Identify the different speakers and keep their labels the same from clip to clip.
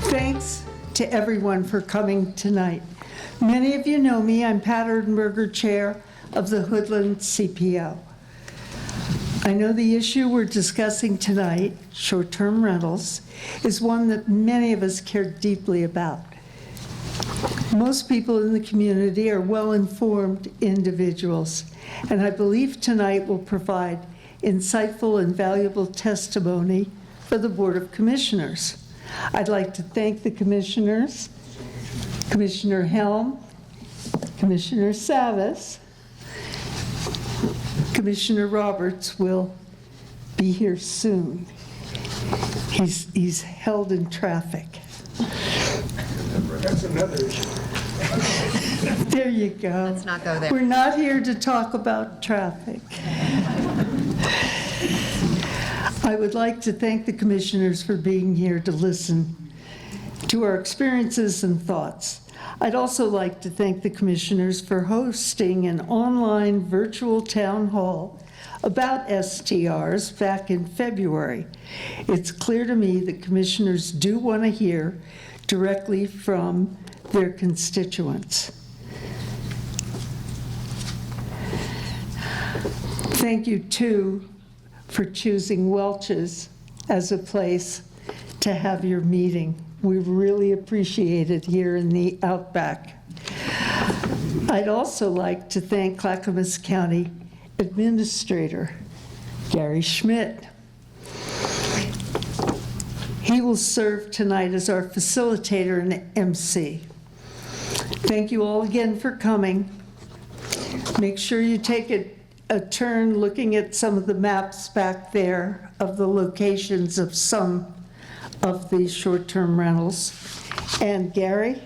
Speaker 1: Thanks to everyone for coming tonight. Many of you know me. I'm Pat Erdenberger, Chair of the Hoodland CPO. I know the issue we're discussing tonight, short-term rentals, is one that many of us care deeply about. Most people in the community are well-informed individuals, and I believe tonight will provide insightful and valuable testimony for the Board of Commissioners. I'd like to thank the commissioners, Commissioner Helm, Commissioner Savas. Commissioner Roberts will be here soon. He's held in traffic.
Speaker 2: That's another issue.
Speaker 1: There you go.
Speaker 3: Let's not go there.
Speaker 1: We're not here to talk about traffic. I would like to thank the commissioners for being here to listen to our experiences and thoughts. I'd also like to thank the commissioners for hosting an online virtual town hall about STRs back in February. It's clear to me that commissioners do want to hear directly from their constituents. Thank you, too, for choosing Welch's as a place to have your meeting. We really appreciate it here in the Outback. I'd also like to thank Clackamas County Administrator Gary Schmidt. He will serve tonight as our facilitator and MC. Thank you all again for coming. Make sure you take a turn looking at some of the maps back there of the locations of some of these short-term rentals. And Gary,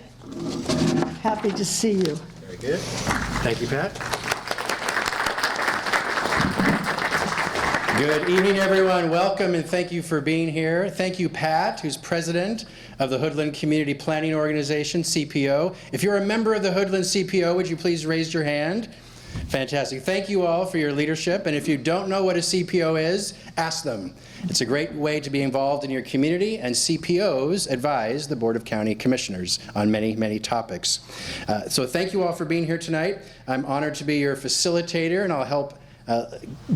Speaker 1: happy to see you.
Speaker 4: Very good. Thank you, Pat. Good evening, everyone. Welcome and thank you for being here. Thank you, Pat, who's president of the Hoodland Community Planning Organization, CPO. If you're a member of the Hoodland CPO, would you please raise your hand? Fantastic. Thank you all for your leadership. And if you don't know what a CPO is, ask them. It's a great way to be involved in your community, and CPOs advise the Board of County Commissioners on many, many topics. So thank you all for being here tonight. I'm honored to be your facilitator, and I'll help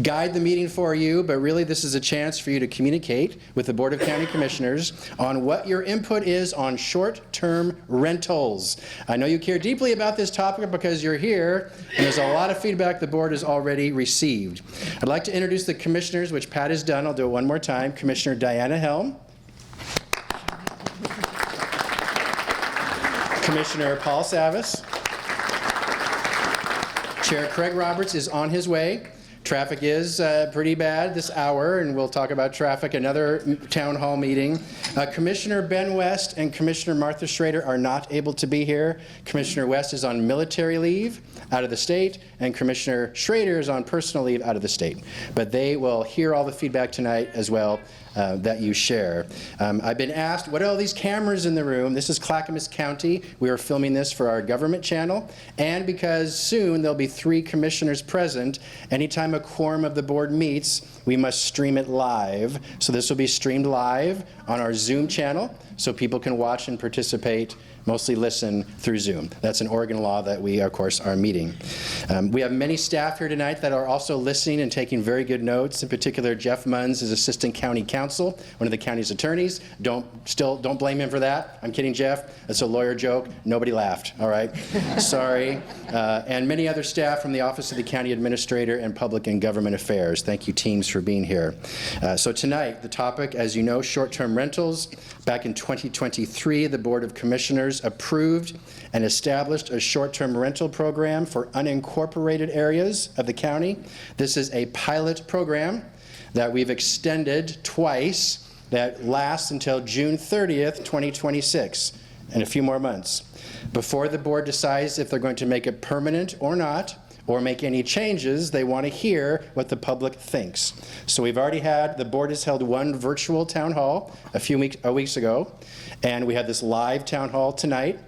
Speaker 4: guide the meeting for you, but really this is a chance for you to communicate with the Board of County Commissioners on what your input is on short-term rentals. I know you care deeply about this topic because you're here, and there's a lot of feedback the board has already received. I'd like to introduce the commissioners, which Pat has done. I'll do it one more time. Commissioner Diana Helm. Commissioner Paul Savas. Chair Craig Roberts is on his way. Traffic is pretty bad this hour, and we'll talk about traffic, another town hall meeting. Commissioner Ben West and Commissioner Martha Schrader are not able to be here. Commissioner West is on military leave out of the state, and Commissioner Schrader is on personal leave out of the state. But they will hear all the feedback tonight as well that you share. I've been asked, what are all these cameras in the room? This is Clackamas County. We are filming this for our government channel, and because soon there'll be 3 commissioners present, anytime a quorum of the board meets, we must stream it live. So this will be streamed live on our Zoom channel, so people can watch and participate, mostly listen through Zoom. That's an Oregon law that we, of course, are meeting. We have many staff here tonight that are also listening and taking very good notes. In particular, Jeff Munns is Assistant County Counsel, one of the county's attorneys. Don't blame him for that. I'm kidding, Jeff. That's a lawyer joke. Nobody laughed, all right? Sorry. And many other staff from the Office of the County Administrator and Public and Government Affairs. Thank you, teams, for being here. So tonight, the topic, as you know, short-term rentals. Back in 2023, the Board of Commissioners approved and established a short-term rental program for unincorporated areas of the county. This is a pilot program that we've extended twice that lasts until June 30th, 2026, in a few more months. Before the board decides if they're going to make it permanent or not, or make any changes, they want to hear what the public thinks. So we've already had, the board has held one virtual town hall a few weeks ago, and we had this live town hall tonight.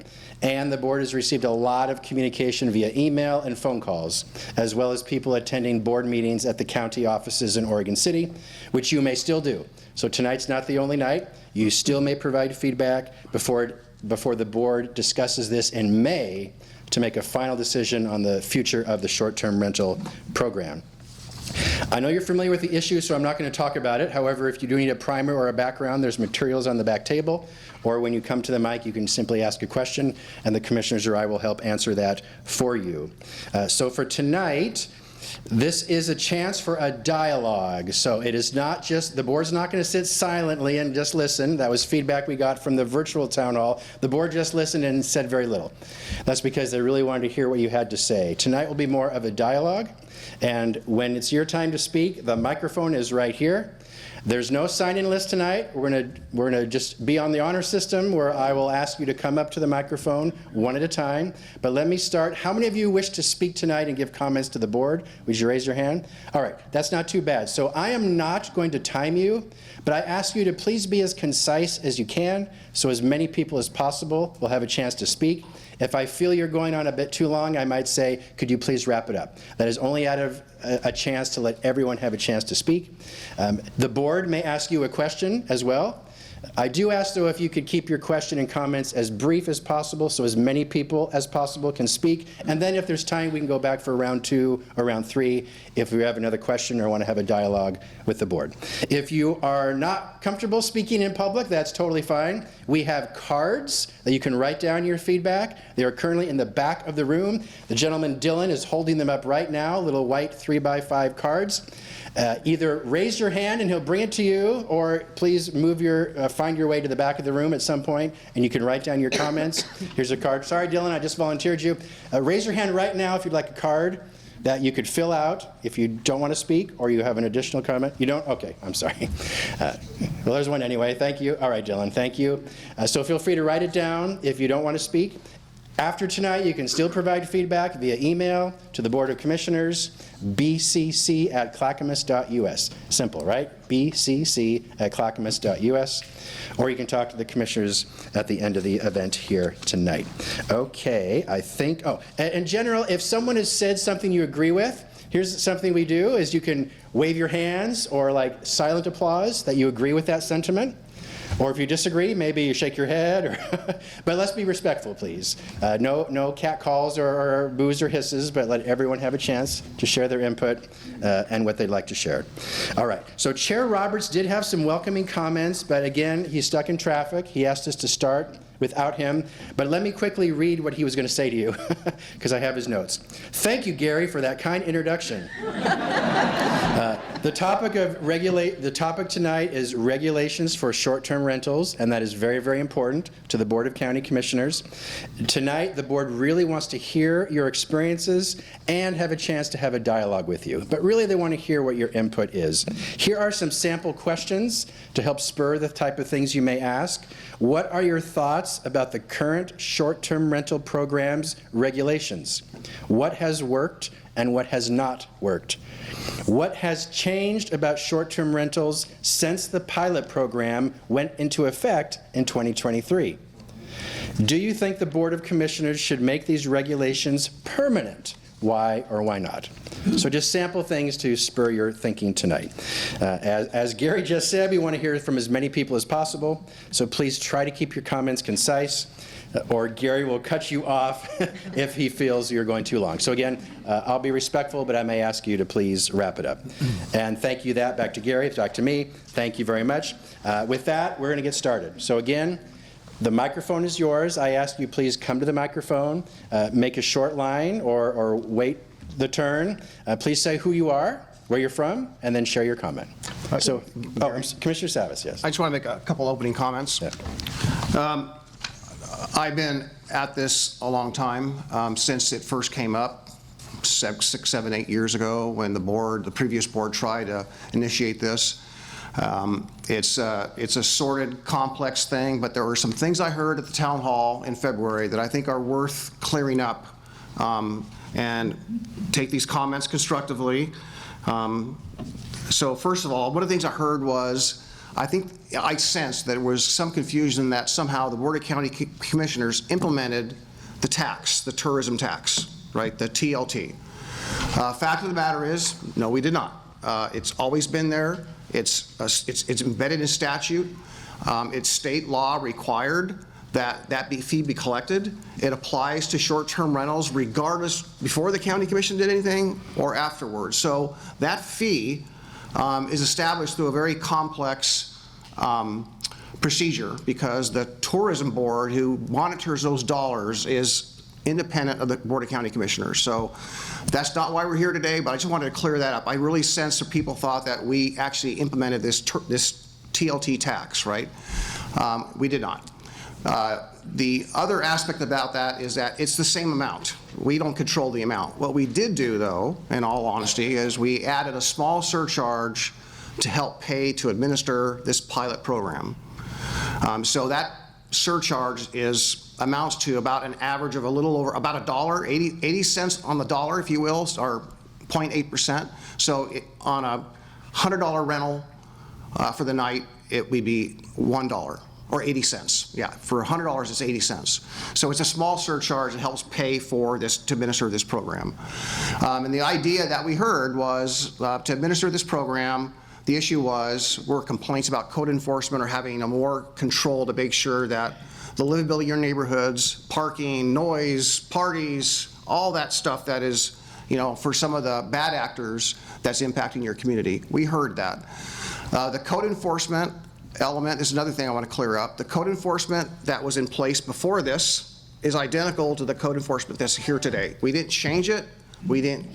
Speaker 4: And the board has received a lot of communication via email and phone calls, as well as people attending board meetings at the county offices in Oregon City, which you may still do. So tonight's not the only night. You still may provide feedback before the board discusses this in May to make a final decision on the future of the short-term rental program. I know you're familiar with the issue, so I'm not going to talk about it. However, if you do need a primer or a background, there's materials on the back table, or when you come to the mic, you can simply ask a question, and the commissioners or I will help answer that for you. So for tonight, this is a chance for a dialogue. So it is not just, the board's not going to sit silently and just listen. That was feedback we got from the virtual town hall. The board just listened and said very little. That's because they really wanted to hear what you had to say. Tonight will be more of a dialogue. And when it's your time to speak, the microphone is right here. There's no sign-in list tonight. We're gonna just be on the honor system where I will ask you to come up to the microphone one at a time. But let me start. How many of you wish to speak tonight and give comments to the board? Would you raise your hand? All right, that's not too bad. So I am not going to time you, but I ask you to please be as concise as you can so as many people as possible will have a chance to speak. If I feel you're going on a bit too long, I might say, could you please wrap it up? That is only out of a chance to let everyone have a chance to speak. The board may ask you a question as well. I do ask, though, if you could keep your question and comments as brief as possible so as many people as possible can speak. And then if there's time, we can go back for round 2 or round 3 if we have another question or want to have a dialogue with the board. If you are not comfortable speaking in public, that's totally fine. We have cards that you can write down your feedback. They are currently in the back of the room. The gentleman, Dylan, is holding them up right now, little white 3x5 cards. Either raise your hand and he'll bring it to you, or please move find your way to the back of the room at some point and you can write down your comments. Here's a card. Sorry, Dylan, I just volunteered you. Raise your hand right now if you'd like a card that you could fill out if you don't want to speak or you have an additional comment. You don't? Okay, I'm sorry. Well, there's one anyway. Thank you. All right, Dylan, thank you. So feel free to write it down if you don't want to speak. After tonight, you can still provide feedback via email to the Board of Commissioners, bcc@clackamas.us. Simple, right? bcc@clackamas.us. Or you can talk to the commissioners at the end of the event here tonight. Okay, I think, in general, if someone has said something you agree with, here's something we do, is you can wave your hands or like silent applause that you agree with that sentiment. Or if you disagree, maybe you shake your head. But let's be respectful, please. No cat calls or boos or hisses, but let everyone have a chance to share their input and what they'd like to share. All right, so Chair Roberts did have some welcoming comments, but again, he's stuck in traffic. He asked us to start without him. But let me quickly read what he was going to say to you, because I have his notes. Thank you, Gary, for that kind introduction. The topic tonight is regulations for short-term rentals, and that is very, very important to the Board of County Commissioners. Tonight, the board really wants to hear your experiences and have a chance to have a dialogue with you. But really, they want to hear what your input is. Here are some sample questions to help spur the type of things you may ask. What are your thoughts about the current short-term rental program's regulations? What has worked and what has not worked? What has changed about short-term rentals since the pilot program went into effect in 2023? Do you think the Board of Commissioners should make these regulations permanent? Why or why not? So just sample things to spur your thinking tonight. As Gary just said, we want to hear from as many people as possible, so please try to keep your comments concise, or Gary will cut you off if he feels you're going too long. So again, I'll be respectful, but I may ask you to please wrap it up. And thank you back to Gary, back to me. Thank you very much. With that, we're going to get started. So again, the microphone is yours. I ask you please come to the microphone, make a short line or wait the turn. Please say who you are, where you're from, and then share your comment. So, Commissioner Savas, yes.
Speaker 2: I just want to make a couple opening comments.
Speaker 4: Yeah.
Speaker 2: I've been at this a long time, since it first came up 6, 7, 8 years ago when the previous board tried to initiate this. It's a sordid, complex thing, but there were some things I heard at the town hall in February that I think are worth clearing up, and take these comments constructively. So first of all, one of the things I heard was, I sensed that there was some confusion that somehow the Board of County Commissioners implemented the tax, the tourism tax, right, the TLT. Fact of the matter is, no, we did not. It's always been there. It's embedded in statute. It's state law required that that fee be collected. It applies to short-term rentals regardless, before the county commission did anything or afterwards. So that fee is established through a very complex procedure, because the tourism board who monitors those dollars is independent of the Board of County Commissioners. So that's not why we're here today, but I just wanted to clear that up. I really sense that people thought that we actually implemented this TLT tax, right? We did not. The other aspect about that is that it's the same amount. We don't control the amount. What we did do, though, in all honesty, is we added a small surcharge to help pay to administer this pilot program. So that surcharge amounts to about an average of a little over about $1, 80 cents on the dollar, if you will, or 0.8%. So on a $100 rental for the night, it would be $1 or 80 cents. Yeah, for $100, it's 80 cents. So it's a small surcharge that helps pay for this, to administer this program. And the idea that we heard was to administer this program, the issue were complaints about code enforcement or having a more control to make sure that the livability of your neighborhoods, parking, noise, parties, all that stuff that is, you know, for some of the bad actors that's impacting your community. We heard that. The code enforcement element is another thing I want to clear up. The code enforcement that was in place before this is identical to the code enforcement that's here today. We didn't change it. We didn't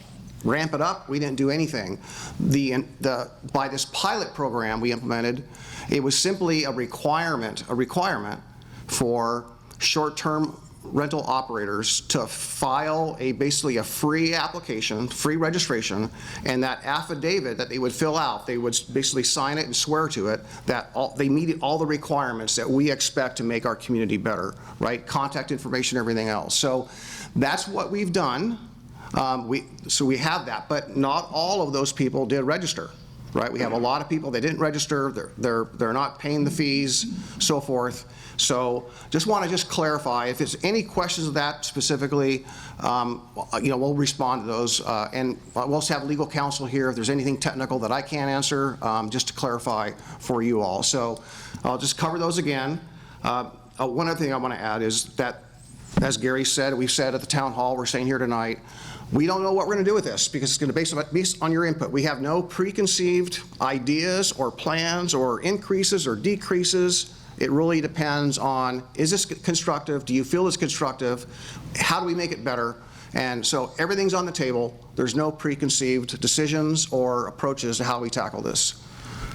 Speaker 2: ramp it up. We didn't do anything. By this pilot program we implemented, it was simply a requirement for short-term rental operators to file basically a free application, free registration, and that affidavit that they would fill out, they would basically sign it and swear to it that they meet all the requirements that we expect to make our community better, right? Contact information, everything else. So that's what we've done. So we have that, but not all of those people did register, right? We have a lot of people that didn't register, they're not paying the fees, so forth. So just want to clarify, if there's any questions of that specifically, you know, we'll respond to those. And we'll also have legal counsel here if there's anything technical that I can't answer, just to clarify for you all. So I'll just cover those again. One other thing I want to add is that, as Gary said, we've said at the town hall, we're saying here tonight, we don't know what we're going to do with this because it's going to be based on your input. We have no preconceived ideas or plans or increases or decreases. It really depends on, is this constructive? Do you feel it's constructive? How do we make it better? And so everything's on the table. There's no preconceived decisions or approaches to how we tackle this.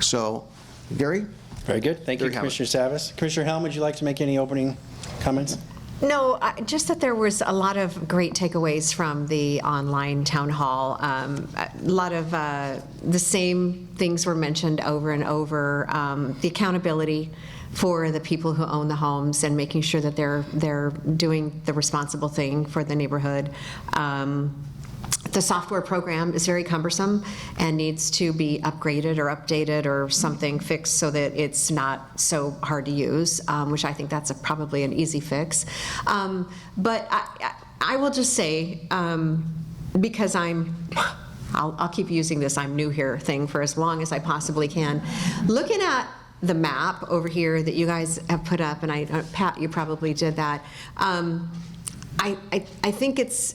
Speaker 2: So, Gary?
Speaker 4: Very good. Thank you, Commissioner Savas. Commissioner Helm, would you like to make any opening comments?
Speaker 3: No, just that there was a lot of great takeaways from the online town hall. A lot of the same things were mentioned over and over. The accountability for the people who own the homes and making sure that they're doing the responsible thing for the neighborhood. The software program is very cumbersome and needs to be upgraded or updated or something fixed so that it's not so hard to use, which I think that's probably an easy fix. But I will just say, because I'll keep using this "I'm new here" thing for as long as I possibly can. Looking at the map over here that you guys have put up, and Pat, you probably did that. I think it's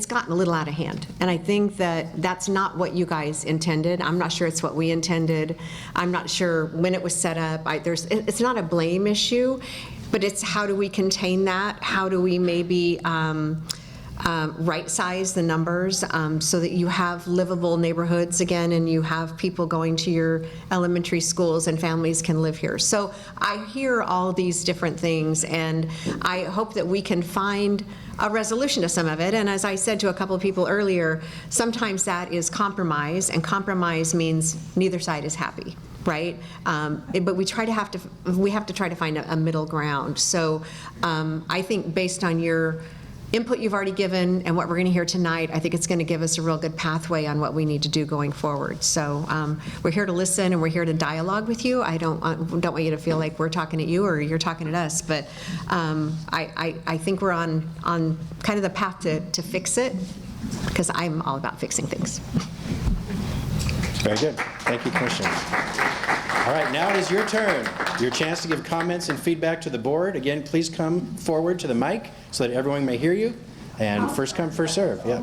Speaker 3: gotten a little out of hand, and I think that's not what you guys intended. I'm not sure it's what we intended. I'm not sure when it was set up. It's not a blame issue, but it's how do we contain that? How do we maybe right-size the numbers so that you have livable neighborhoods again, and you have people going to your elementary schools and families can live here. So I hear all these different things, and I hope that we can find a resolution to some of it. And as I said to a couple of people earlier, sometimes that is compromise, and compromise means neither side is happy. Right, but we have to try to find a middle ground. So I think based on your input you've already given and what we're going to hear tonight, I think it's going to give us a real good pathway on what we need to do going forward. So we're here to listen and we're here to dialogue with you. I don't want you to feel like we're talking at you or you're talking at us, but I think we're on kind of the path to fix it, because I'm all about fixing things.
Speaker 4: Very good. Thank you, Commissioner. All right, now it is your turn. Your chance to give comments and feedback to the board. Again, please come forward to the mic so that everyone may hear you. And first come, first serve. Yeah.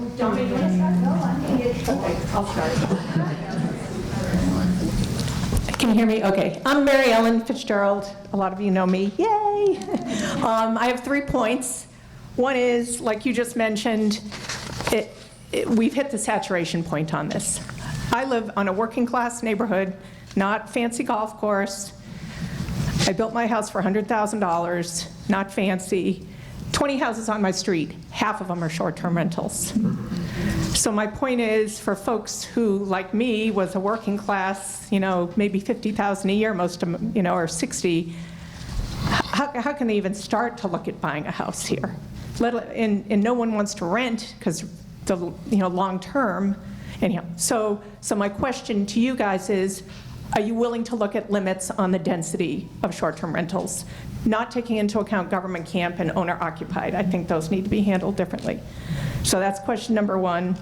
Speaker 5: Can you hear me? Okay. I'm Mary Ellen Fitzgerald. A lot of you know me. Yay! I have 3 points. One is, like you just mentioned, we've hit the saturation point on this. I live on a working class neighborhood, not fancy golf course. I built my house for $100,000, not fancy. 20 houses on my street, half of them are short-term rentals. So my point is, for folks who, like me, was a working class, maybe $50,000 a year, most of them, or 60, how can they even start to look at buying a house here? And no one wants to rent because the long term. Anyhow, so my question to you guys is, are you willing to look at limits on the density of short-term rentals, not taking into account government camp and owner-occupied? I think those need to be handled differently. So that's question number 1.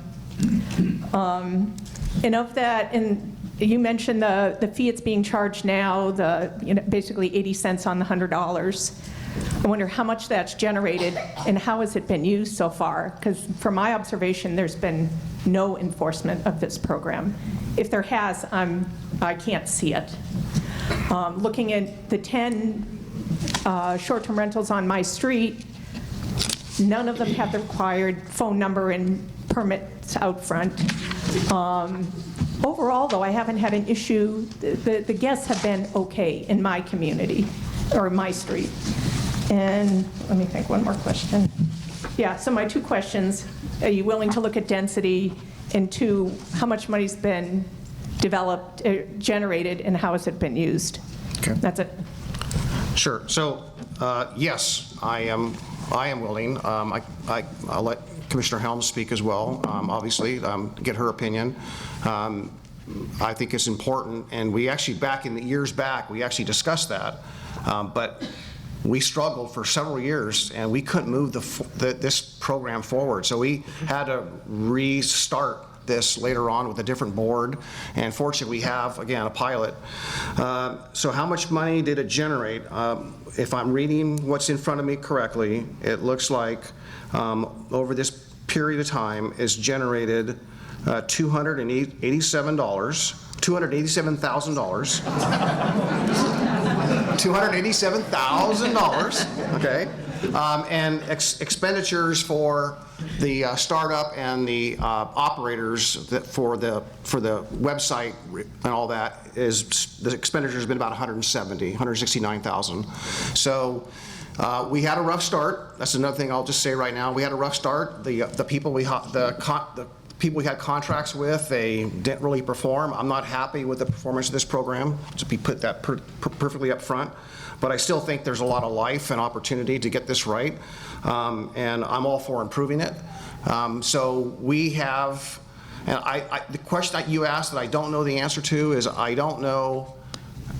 Speaker 5: And of that, and you mentioned the fee it's being charged now, basically 80 cents on the $100. I wonder how much that's generated and how has it been used so far? Because from my observation, there's been no enforcement of this program. If there has, I can't see it. Looking at the 10 short-term rentals on my street, none of them have the required phone number and permits out front. Overall, though, I haven't had an issue. The guests have been okay in my community, or my street. And let me think, one more question. Yeah, so my 2 questions: are you willing to look at density? And 2, how much money's been developed, generated, and how has it been used?
Speaker 2: Okay.
Speaker 5: That's it.
Speaker 2: Sure. So, yes, I am willing. I'll let Commissioner Helms speak as well, obviously, get her opinion. I think it's important, and we actually, back in the years back, we actually discussed that, but we struggled for several years, and we couldn't move this program forward. So we had to restart this later on with a different board, and fortunately we have, again, a pilot. So how much money did it generate? If I'm reading what's in front of me correctly, it looks like over this period of time it's generated $287,000. $287,000, okay? And expenditures for the startup and the operators for the website and all that is, the expenditure has been about $169,000. So we had a rough start. That's another thing I'll just say right now. We had a rough start. The people we had contracts with, they didn't really perform. I'm not happy with the performance of this program, to be put that perfectly up front. But I still think there's a lot of life and opportunity to get this right, and I'm all for improving it. So we have, and the question that you asked that I don't know the answer to is, I don't know,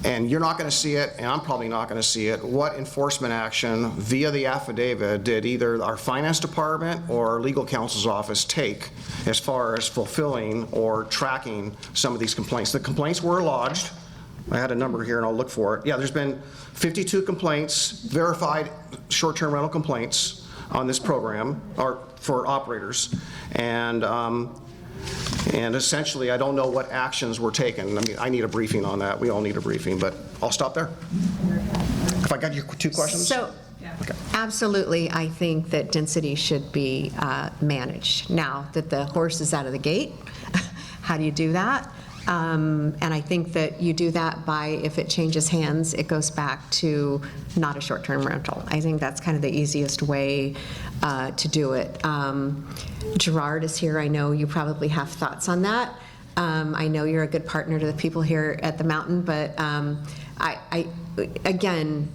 Speaker 2: and you're not going to see it, and I'm probably not going to see it, what enforcement action via the affidavit did either our finance department or our legal counsel's office take as far as fulfilling or tracking some of these complaints. The complaints were lodged. I had a number here and I'll look for it. Yeah, there's been 52 complaints, verified short-term rental complaints on this program, or for operators. And essentially, I don't know what actions were taken. I mean, I need a briefing on that. We all need a briefing, but I'll stop there. If I got your 2 questions?
Speaker 3: So, absolutely, I think that density should be managed. Now that the horse is out of the gate, how do you do that? And I think that you do that by, if it changes hands, it goes back to not a short-term rental. I think that's kind of the easiest way to do it. Gerard is here. I know you probably have thoughts on that. I know you're a good partner to the people here at the Mountain, but again,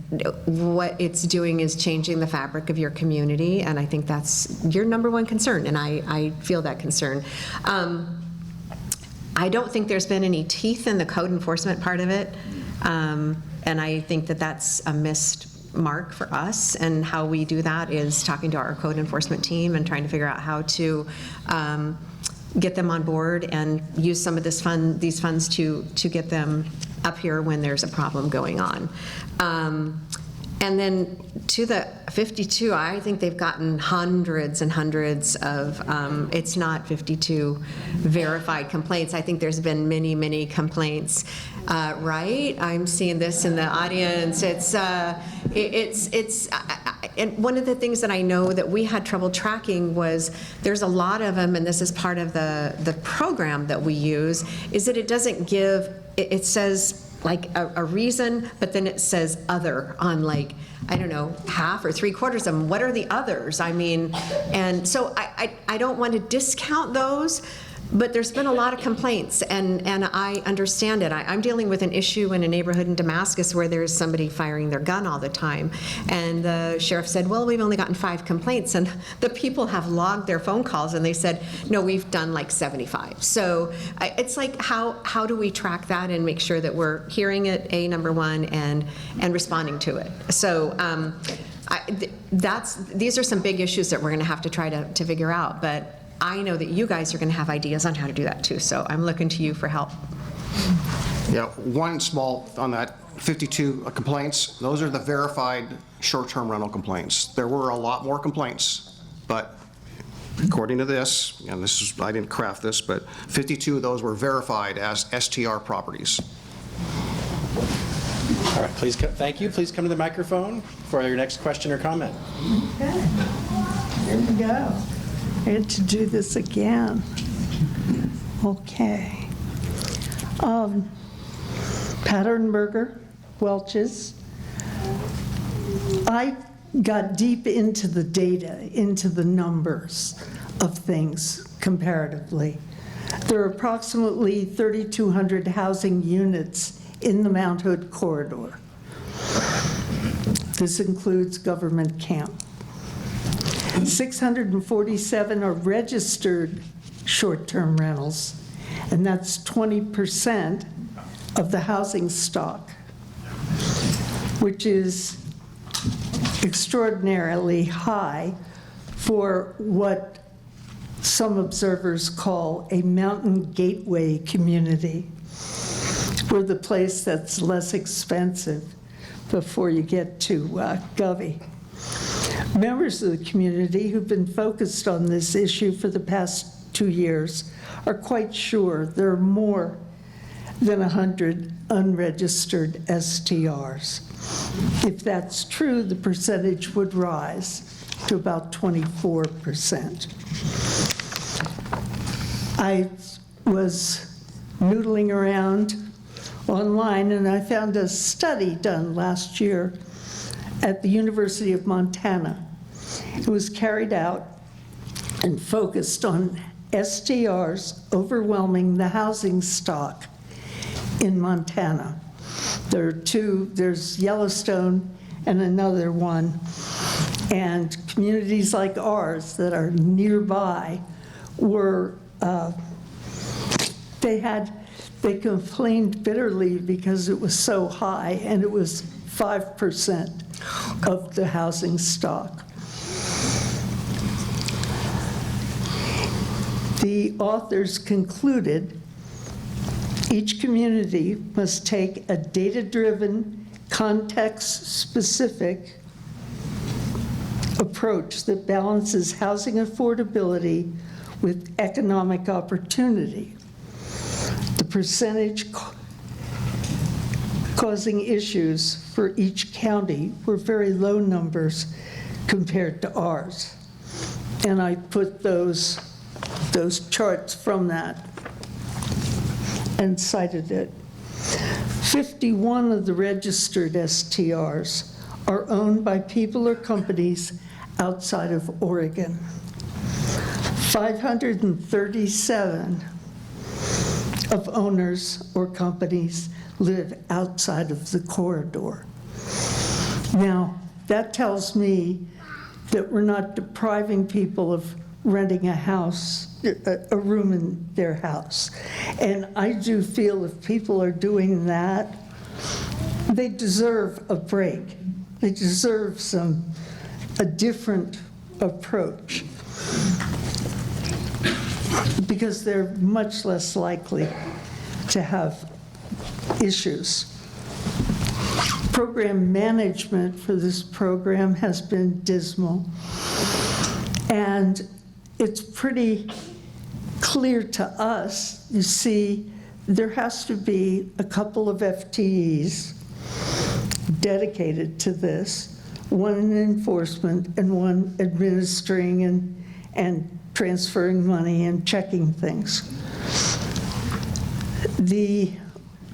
Speaker 3: what it's doing is changing the fabric of your community, and I think that's your number one concern, and I feel that concern. I don't think there's been any teeth in the code enforcement part of it, and I think that that's a missed mark for us, and how we do that is talking to our code enforcement team and trying to figure out how to get them on board and use some of these funds to get them up here when there's a problem going on. And then to the 52, I think they've gotten hundreds and hundreds of, it's not 52 verified complaints. I think there's been many, many complaints, right? I'm seeing this in the audience. And one of the things that I know that we had trouble tracking was there's a lot of them, and this is part of the program that we use, is that it doesn't give, it says like a reason, but then it says other on, like, I don't know, half or 3/4 of them. What are the others? I mean, and so I don't want to discount those, but there's been a lot of complaints, and I understand it. I'm dealing with an issue in a neighborhood in Damascus where there's somebody firing their gun all the time, and the sheriff said, well, we've only gotten 5 complaints, and the people have logged their phone calls, and they said, no, we've done like 75. So it's like, how do we track that and make sure that we're hearing it, number one, and responding to it? So these are some big issues that we're going to have to try to figure out, but I know that you guys are going to have ideas on how to do that too, so I'm looking to you for help.
Speaker 2: Yeah, one small, on that 52 complaints, those are the verified short-term rental complaints. There were a lot more complaints, but according to this, and this is, I didn't craft this, but 52 of those were verified as STR properties.
Speaker 4: All right, please, thank you. Please come to the microphone for your next question or comment.
Speaker 1: Okay, here we go. I had to do this again. Okay. Patternberger, Welch's. I got deep into the data, into the numbers of things comparatively. There are approximately 3,200 housing units in the Mount Hood corridor. This includes government camp. 647 are registered short-term rentals, and that's 20% of the housing stock, which is extraordinarily high for what some observers call a mountain gateway community. We're the place that's less expensive before you get to Govey. Members of the community who've been focused on this issue for the past 2 years are quite sure there are more than 100 unregistered STRs. If that's true, the percentage would rise to about 24%. I was noodling around online, and I found a study done last year at the University of Montana. It was carried out and focused on STRs overwhelming the housing stock in Montana. There are 2, there's Yellowstone and another one, and communities like ours that are nearby were, they complained bitterly because it was so high, and it was 5% of the housing stock. The authors concluded each community must take a data-driven, context-specific approach that balances housing affordability with economic opportunity. The percentage causing issues for each county were very low numbers compared to ours. And I put those charts from that and cited it. 51 of the registered STRs are owned by people or companies outside of Oregon. 537 of owners or companies live outside of the corridor. Now, that tells me that we're not depriving people of renting a house, a room in their house. And I do feel if people are doing that, they deserve a break. They deserve a different approach, because they're much less likely to have issues. Program management for this program has been dismal, and it's pretty clear to us. You see, there has to be a couple of FTEs dedicated to this, one in enforcement and one administering and transferring money and checking things.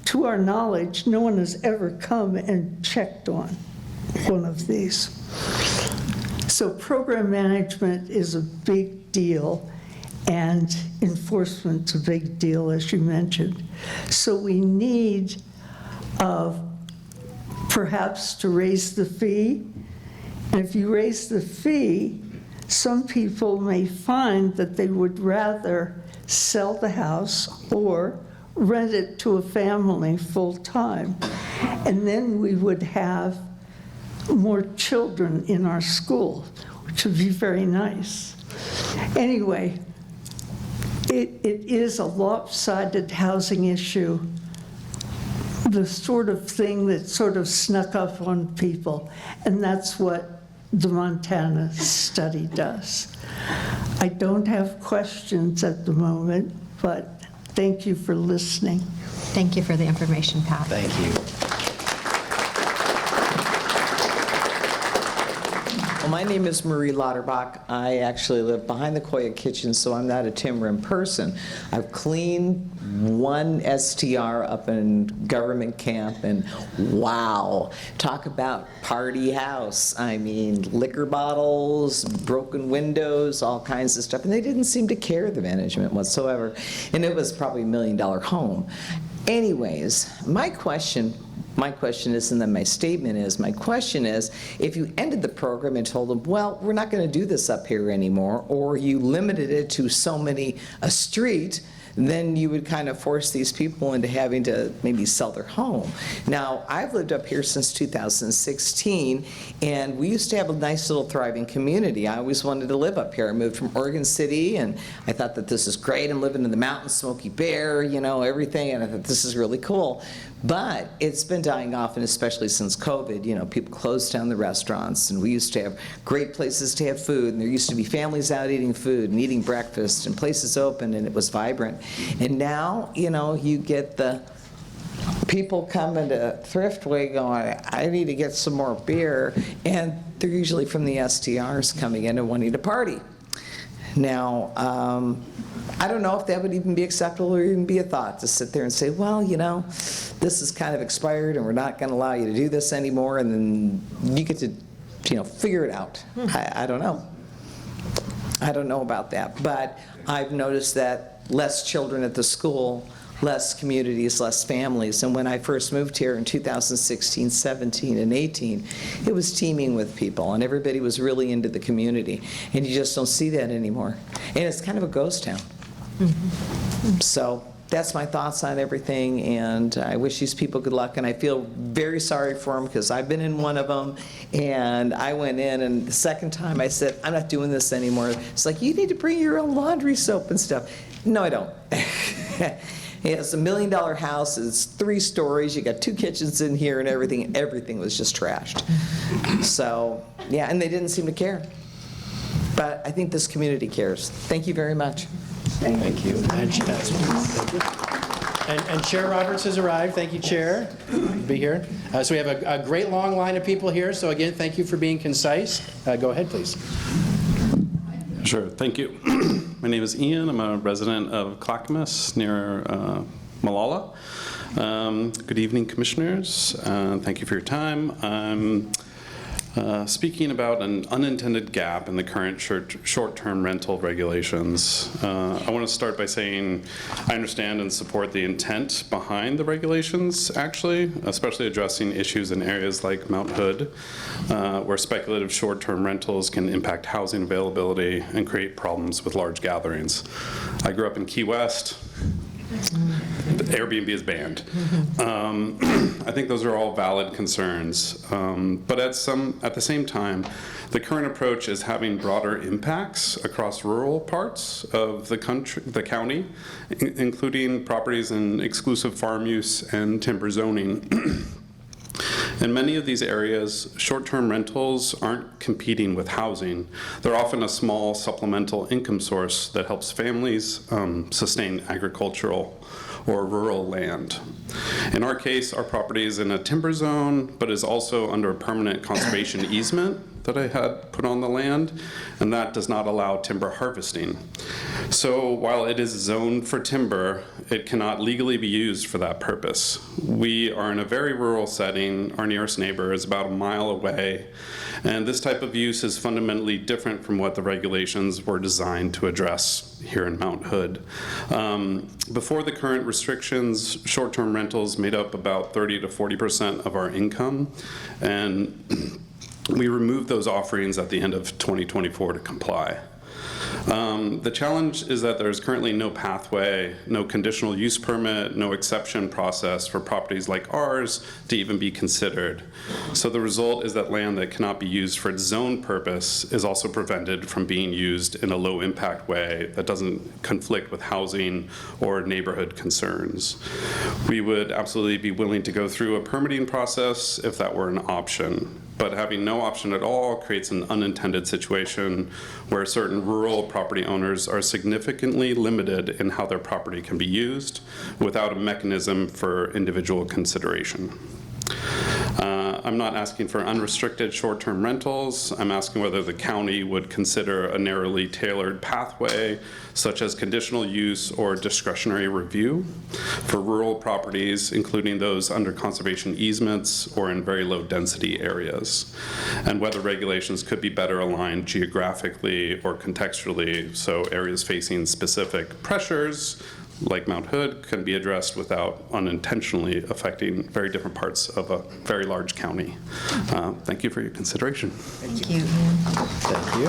Speaker 1: To our knowledge, no one has ever come and checked on one of these. So program management is a big deal, and enforcement's a big deal, as you mentioned. So we need perhaps to raise the fee. And if you raise the fee, some people may find that they would rather sell the house or rent it to a family full-time. And then we would have more children in our school, which would be very nice. Anyway, it is a lopsided housing issue, the sort of thing that sort of snuck up on people, and that's what the Montana study does. I don't have questions at the moment, but thank you for listening.
Speaker 3: Thank you for the information, Pat.
Speaker 4: Thank you.
Speaker 6: Well, my name is Marie Lauterbach. I actually live behind the Koya Kitchen, so I'm not a Tim Rim person. I've cleaned one STR up in government camp, and wow, talk about party house. I mean, liquor bottles, broken windows, all kinds of stuff, and they didn't seem to care, the management whatsoever. And it was probably $1 million home. Anyways, my question is, and then my statement is, my question is, if you ended the program and told them, well, we're not going to do this up here anymore, or you limited it to so many a street, then you would kind of force these people into having to maybe sell their home. Now, I've lived up here since 2016, and we used to have a nice little thriving community. I always wanted to live up here. I moved from Oregon City, and I thought that this is great. I'm living in the mountains, Smoky Bear, you know, everything, and I thought this is really cool. But it's been dying off, and especially since COVID, you know, people closed down the restaurants, and we used to have great places to have food, and there used to be families out eating food and eating breakfast, and places open, and it was vibrant. And now, you know, you get the people coming to Thriftway going, I need to get some more beer, and they're usually from the STRs coming in and wanting to party. Now, I don't know if that would even be acceptable or even be a thought to sit there and say, well, you know, this is kind of expired and we're not going to allow you to do this anymore, and then you get to, you know, figure it out. I don't know. I don't know about that, but I've noticed that less children at the school, less communities, less families. And when I first moved here in 2016, 17, and 18, it was teeming with people, and everybody was really into the community. And you just don't see that anymore. And it's kind of a ghost town. Mm-hmm. So that's my thoughts on everything, and I wish these people good luck, and I feel very sorry for them because I've been in one of them, and I went in, and the second time I said, I'm not doing this anymore. It's like, you need to bring your own laundry soap and stuff. No, I don't. It's a $1 million house, it's 3 stories, you got 2 kitchens in here and everything was just trashed. So, yeah, and they didn't seem to care. But I think this community cares. Thank you very much.
Speaker 4: Thank you. And Chair Roberts has arrived. Thank you, Chair. Be here. So we have a great long line of people here. So again, thank you for being concise. Go ahead, please.
Speaker 7: Sure, thank you. My name is Ian. I'm a resident of Clackamas near Malala. Good evening, commissioners. Thank you for your time. Speaking about an unintended gap in the current short-term rental regulations, I want to start by saying I understand and support the intent behind the regulations, actually, especially addressing issues in areas like Mount Hood, where speculative short-term rentals can impact housing availability and create problems with large gatherings. I grew up in Key West. Airbnb is banned. I think those are all valid concerns. But at the same time, the current approach is having broader impacts across rural parts of the county, including properties in exclusive farm use and timber zoning. In many of these areas, short-term rentals aren't competing with housing. They're often a small supplemental income source that helps families sustain agricultural or rural land. In our case, our property is in a timber zone, but is also under a permanent conservation easement that I had put on the land, and that does not allow timber harvesting. So while it is zoned for timber, it cannot legally be used for that purpose. We are in a very rural setting. Our nearest neighbor is about a mile away, and this type of use is fundamentally different from what the regulations were designed to address here in Mount Hood. Before the current restrictions, short-term rentals made up about 30 to 40% of our income, and we removed those offerings at the end of 2024 to comply. The challenge is that there's currently no pathway, no conditional use permit, no exception process for properties like ours to even be considered. So the result is that land that cannot be used for its zone purpose is also prevented from being used in a low impact way that doesn't conflict with housing or neighborhood concerns. We would absolutely be willing to go through a permitting process if that were an option. But having no option at all creates an unintended situation where certain rural property owners are significantly limited in how their property can be used without a mechanism for individual consideration. I'm not asking for unrestricted short-term rentals. I'm asking whether the county would consider a narrowly tailored pathway, such as conditional use or discretionary review for rural properties, including those under conservation easements or in very low density areas, and whether regulations could be better aligned geographically or contextually, so areas facing specific pressures like Mount Hood can be addressed without unintentionally affecting very different parts of a very large county. Thank you for your consideration.
Speaker 3: Thank you.
Speaker 4: Thank you.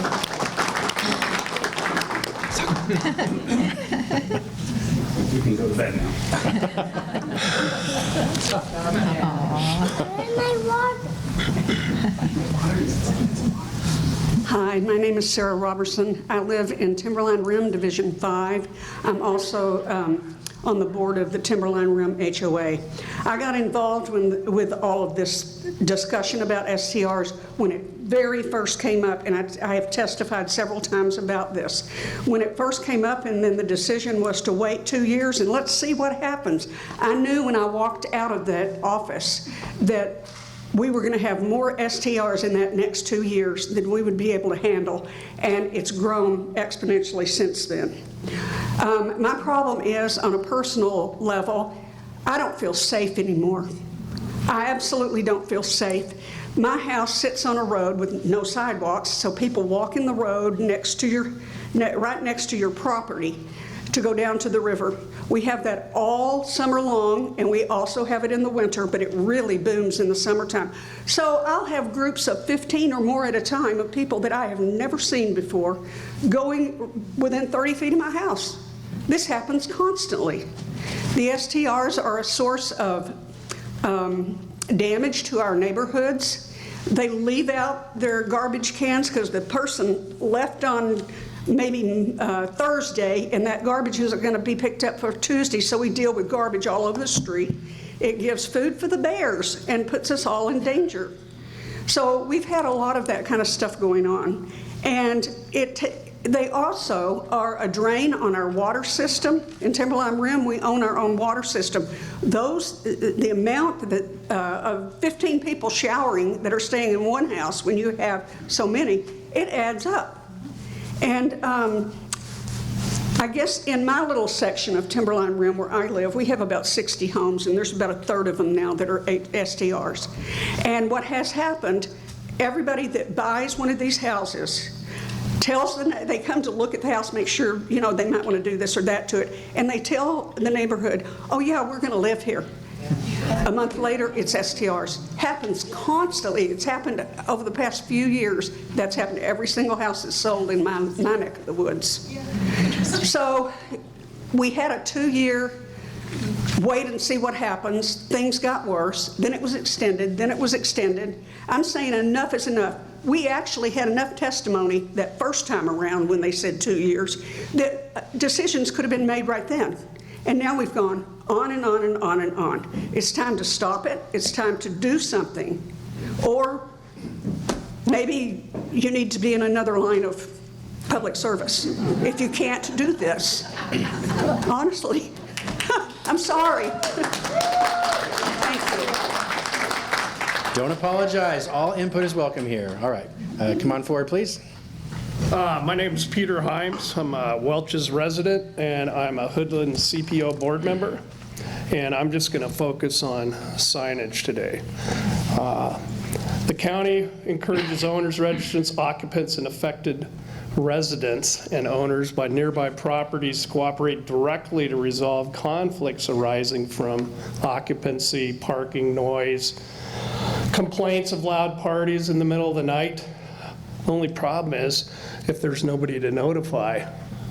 Speaker 7: You can go to bed now.
Speaker 8: Hi, my name is Sarah Robertson. I live in Timberline Rim, Division 5. I'm also on the board of the Timberline Rim HOA. I got involved with all of this discussion about STRs when it very first came up, and I have testified several times about this. When it first came up and then the decision was to wait 2 years and let's see what happens, I knew when I walked out of that office that we were going to have more STRs in that next 2 years than we would be able to handle, and it's grown exponentially since then. My problem is, on a personal level, I don't feel safe anymore. I absolutely don't feel safe. My house sits on a road with no sidewalks, so people walk in the road right next to your property to go down to the river. We have that all summer long, and we also have it in the winter, but it really booms in the summertime. So I'll have groups of 15 or more at a time of people that I have never seen before going within 30 feet of my house. This happens constantly. The STRs are a source of damage to our neighborhoods. They leave out their garbage cans because the person left on maybe Thursday, and that garbage isn't going to be picked up for Tuesday, so we deal with garbage all over the street. It gives food for the bears and puts us all in danger. So we've had a lot of that kind of stuff going on. And they also are a drain on our water system. In Timberline Rim, we own our own water system. The amount of 15 people showering that are staying in one house when you have so many, it adds up. And I guess in my little section of Timberline Rim where I live, we have about 60 homes, and there's about a third of them now that are STRs. And what has happened everybody that buys one of these houses tells them, they come to look at the house, make sure, you know, they might want to do this or that to it, and they tell the neighborhood, oh yeah, we're going to live here. A month later, it's STRs. Happens constantly. It's happened over the past few years. That's happened to every single house that's sold in my neck of the woods. So we had a 2-year wait and see what happens. Things got worse. Then it was extended. Then it was extended. I'm saying enough is enough. We actually had enough testimony that first time around when they said 2 years that decisions could have been made right then. And now we've gone on and on and on and on. It's time to stop it. It's time to do something. Or maybe you need to be in another line of public service if you can't do this. Honestly, I'm sorry. Thank you.
Speaker 4: Don't apologize. All input is welcome here. All right. Come on forward, please.
Speaker 9: My name is Peter Himes. I'm a Welch's resident, and I'm a Hoodland CPO board member. And I'm just going to focus on signage today. The county encourages owners, residents, occupants, and affected residents and owners by nearby properties to cooperate directly to resolve conflicts arising from occupancy, parking, noise, complaints of loud parties in the middle of the night. The only problem is, if there's nobody to notify,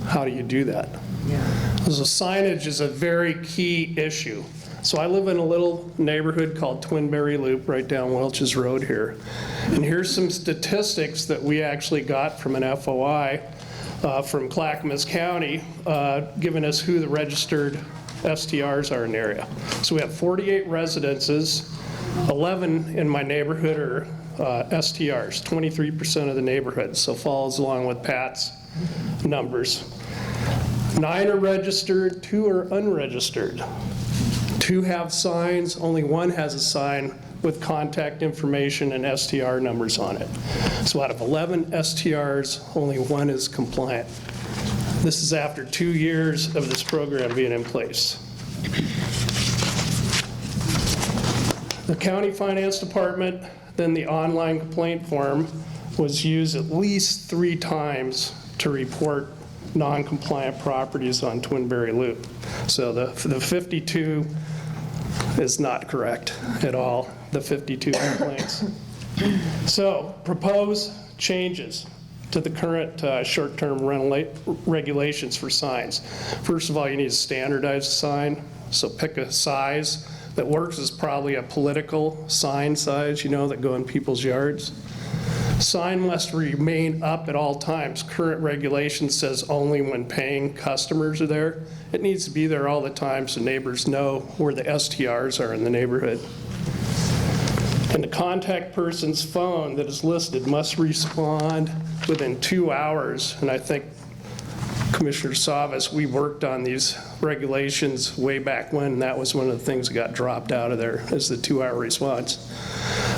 Speaker 9: how do you do that? So signage is a very key issue. So I live in a little neighborhood called Twinberry Loop right down Welch's Road here. And here's some statistics that we actually got from an FOI from Clackamas County, giving us who the registered STRs are in the area. So we have 48 residences, 11 in my neighborhood are STRs, 23% of the neighborhood, so follows along with Pat's numbers. 9 are registered, 2 are unregistered. 2 have signs, only 1 has a sign with contact information and STR numbers on it. So out of 11 STRs, only 1 is compliant. This is after 2 years of this program being in place. The county finance department, then the online complaint form was used at least 3 times to report non-compliant properties on Twinberry Loop. So the 52 is not correct at all, the 52 complaints. So propose changes to the current short-term rental regulations for signs. First of all, you need a standardized sign, so pick a size that works. Is probably a political sign size, you know, that go in people's yards. Sign must remain up at all times. Current regulation says only when paying customers are there. It needs to be there all the time so neighbors know where the STRs are in the neighborhood. And the contact person's phone that is listed must respond within 2 hours. And I think Commissioner Savas, we worked on these regulations way back when, and that was one of the things that got dropped out of there, is the 2-hour response.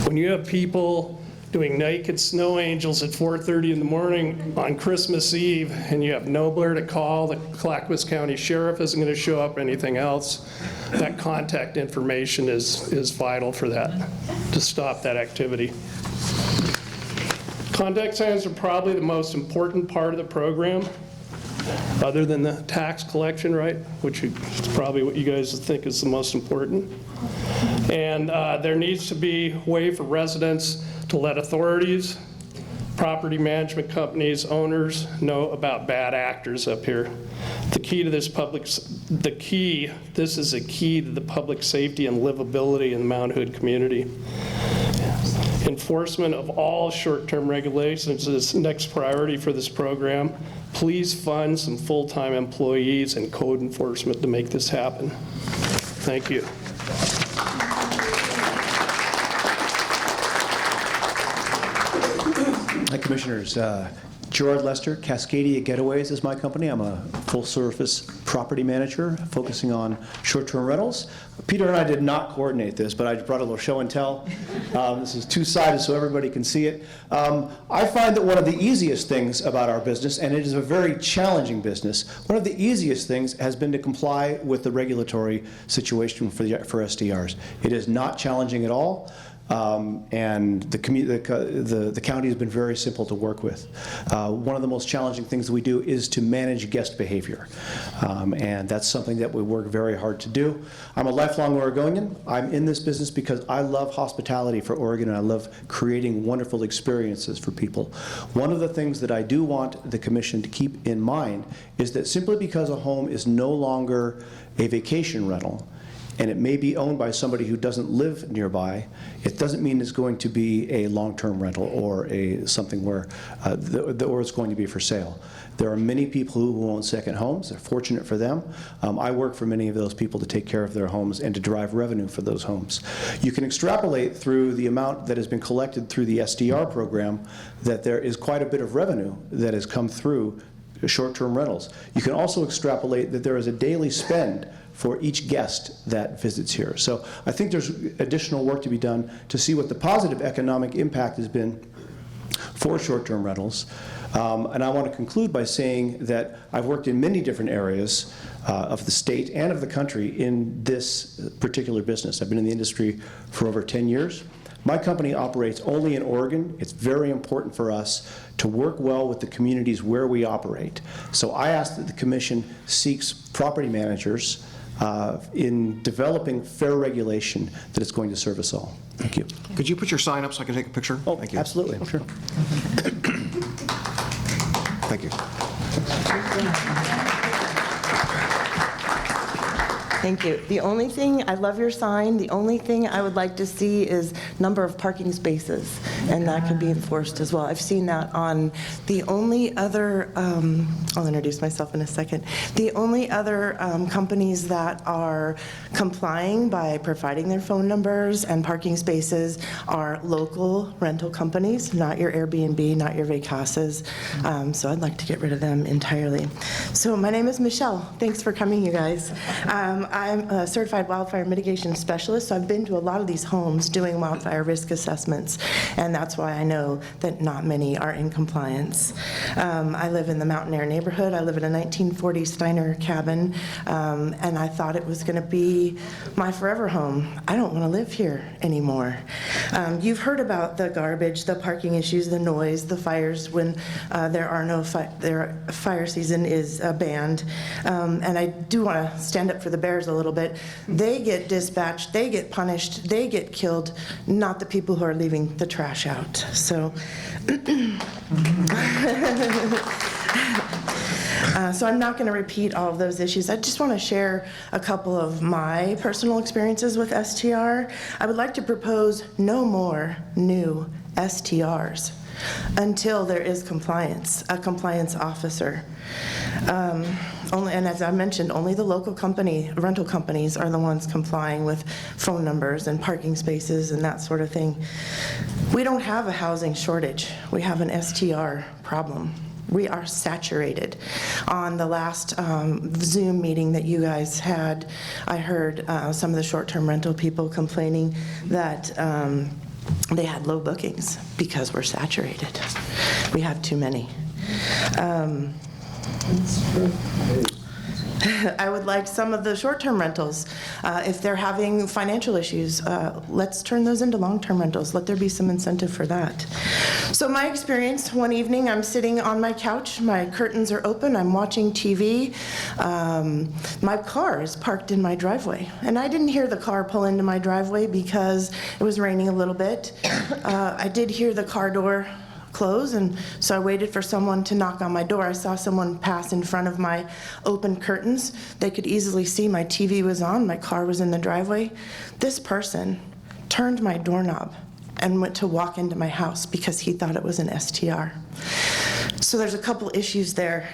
Speaker 9: When you have people doing naked snow angels at 4:30 in the morning on Christmas Eve, and you have nowhere to call, the Clackamas County Sheriff isn't going to show up, anything else, that contact information is vital for that, to stop that activity. Contact signs are probably the most important part of the program, other than the tax collection, right? Which is probably what you guys think is the most important. And there needs to be a way for residents to let authorities, property management companies, owners know about bad actors up here. This is a key to the public safety and livability in the Mount Hood community. Enforcement of all short-term regulations is the next priority for this program. Please fund some full-time employees and code enforcement to make this happen. Thank you.
Speaker 10: Hi, Commissioners. Gerard Lester, Cascadia Getaways is my company. I'm a full-service property manager focusing on short-term rentals. Peter and I did not coordinate this, but I brought a little show and tell. This is two-sided so everybody can see it. I find that one of the easiest things about our business, and it is a very challenging business, one of the easiest things has been to comply with the regulatory situation for STRs. It is not challenging at all. and the county has been very simple to work with. One of the most challenging things that we do is to manage guest behavior, and that's something that we work very hard to do. I'm a lifelong Oregonian. I'm in this business because I love hospitality for Oregon, and I love creating wonderful experiences for people. One of the things that I do want the commission to keep in mind is that simply because a home is no longer a vacation rental, and it may be owned by somebody who doesn't live nearby, it doesn't mean it's going to be a long-term rental or something where, or it's going to be for sale. There are many people who own second homes. They're fortunate for them. I work for many of those people to take care of their homes and to derive revenue for those homes. You can extrapolate through the amount that has been collected through the SDR program that there is quite a bit of revenue that has come through short-term rentals. You can also extrapolate that there is a daily spend for each guest that visits here. So I think there's additional work to be done to see what the positive economic impact has been for short-term rentals. And I want to conclude by saying that I've worked in many different areas of the state and of the country in this particular business. I've been in the industry for over 10 years. My company operates only in Oregon. It's very important for us to work well with the communities where we operate. So I ask that the commission seeks property managers in developing fair regulation that is going to serve us all. Thank you.
Speaker 2: Could you put your sign up so I can take a picture?
Speaker 10: Oh,
Speaker 2: Thank you.
Speaker 10: absolutely, sure.
Speaker 2: Thank you.
Speaker 11: Thank you. The only thing, I love your sign, the only thing I would like to see is number of parking spaces, and that could be enforced as well. I've seen that on the only other, I'll introduce myself in a second, the only other companies that are complying by providing their phone numbers and parking spaces are local rental companies, not your Airbnb, not your Vacasas, so I'd like to get rid of them entirely. So my name is Michelle. Thanks for coming, you guys. I'm a certified wildfire mitigation specialist, so I've been to a lot of these homes doing wildfire risk assessments, and that's why I know that not many are in compliance. I live in the Mountain Air neighborhood. I live in a 1940 Steiner cabin, and I thought it was going to be my forever home. I don't want to live here anymore. You've heard about the garbage, the parking issues, the noise, the fires when there are no fire season is banned, and I do want to stand up for the bears a little bit. They get dispatched, they get punished, they get killed, not the people who are leaving the trash out. So, so I'm not going to repeat all of those issues. I just want to share a couple of my personal experiences with STR. I would like to propose no more new STRs until there is compliance, a compliance officer. And as I mentioned, only the local rental companies are the ones complying with phone numbers and parking spaces and that sort of thing. We don't have a housing shortage. We have an STR problem. We are saturated. On the last Zoom meeting that you guys had, I heard some of the short-term rental people complaining that they had low bookings because we're saturated. We have too many. I would like some of the short-term rentals, if they're having financial issues, let's turn those into long-term rentals. Let there be some incentive for that. So my experience, one evening I'm sitting on my couch, my curtains are open, I'm watching TV. My car is parked in my driveway, and I didn't hear the car pull into my driveway because it was raining a little bit. I did hear the car door close, and so I waited for someone to knock on my door. I saw someone pass in front of my open curtains. They could easily see my TV was on, my car was in the driveway. This person turned my doorknob and went to walk into my house because he thought it was an STR. So there's a couple issues there.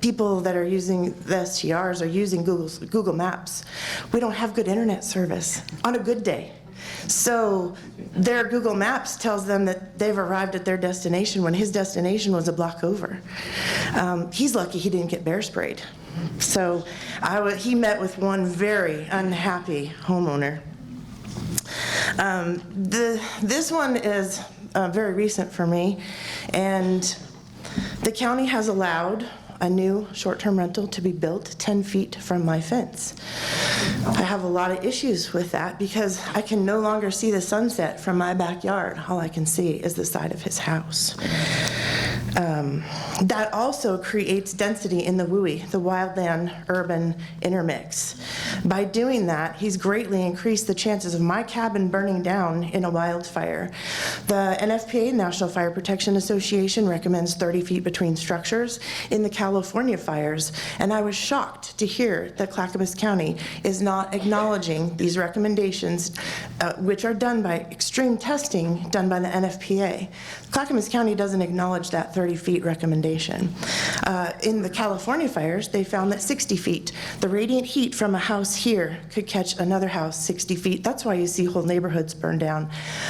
Speaker 11: People that are using the STRs are using Google Maps. We don't have good internet service on a good day. So their Google Maps tells them that they've arrived at their destination when his destination was a block over. He's lucky he didn't get bear sprayed. So he met with one very unhappy homeowner. This one is very recent for me, and the county has allowed a new short-term rental to be built 10 feet from my fence. I have a lot of issues with that because I can no longer see the sunset from my backyard. All I can see is the side of his house. That also creates density in the WUI, the wildland-urban intermix. By doing that, he's greatly increased the chances of my cabin burning down in a wildfire. The NFPA, National Fire Protection Association, recommends 30 feet between structures in the California fires, and I was shocked to hear that Clackamas County is not acknowledging these recommendations, which are done by extreme testing done by the NFPA. Clackamas County doesn't acknowledge that 30 feet recommendation. In the California fires, they found that 60 feet, the radiant heat from a house here could catch another house 60 feet. That's why you see whole neighborhoods burn down.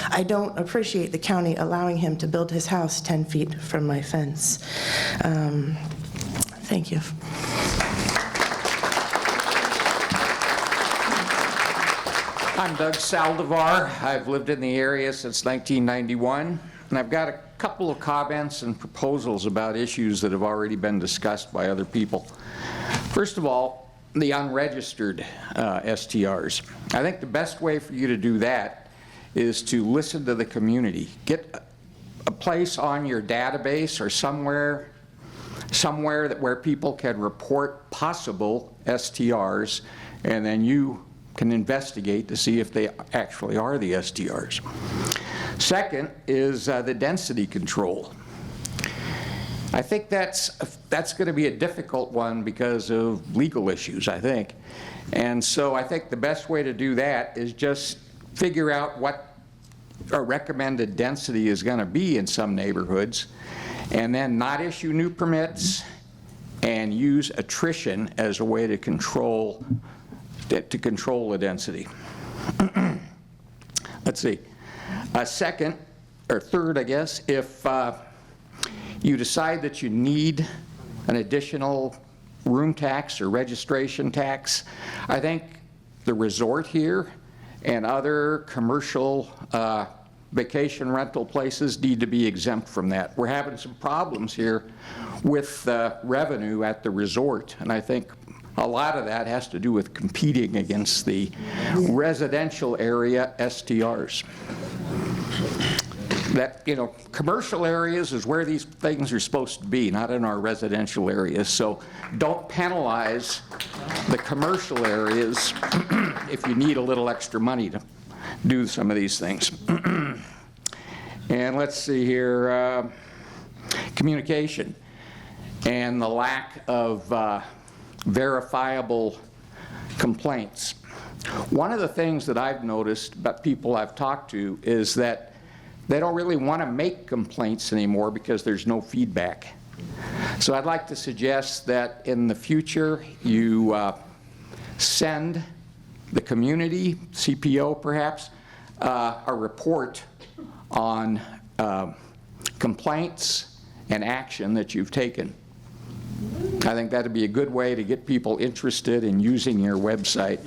Speaker 11: I don't appreciate the county allowing him to build his house 10 feet from my fence. Thank you.
Speaker 12: I'm Doug Saldivar. I've lived in the area since 1991, and I've got a couple of comments and proposals about issues that have already been discussed by other people. First of all, the unregistered STRs. I think the best way for you to do that is to listen to the community. Get a place on your database or somewhere where people can report possible STRs, and then you can investigate to see if they actually are the STRs. Second is the density control. I think that's going to be a difficult one because of legal issues, I think. And so I think the best way to do that is just figure out what a recommended density is going to be in some neighborhoods, and then not issue new permits and use attrition as a way to control the density. Let's see. Second, or third, I guess, if you decide that you need an additional room tax or registration tax, I think the resort here and other commercial vacation rental places need to be exempt from that. We're having some problems here with revenue at the resort, and I think a lot of that has to do with competing against the residential area STRs. That, you know, commercial areas is where these things are supposed to be, not in our residential areas. So don't penalize the commercial areas if you need a little extra money to do some of these things. And let's see here, communication and the lack of verifiable complaints. One of the things that I've noticed about people I've talked to is that they don't really want to make complaints anymore because there's no feedback. So I'd like to suggest that in the future you send the community, CPO perhaps, a report on complaints and action that you've taken. I think that'd be a good way to get people interested in using your website.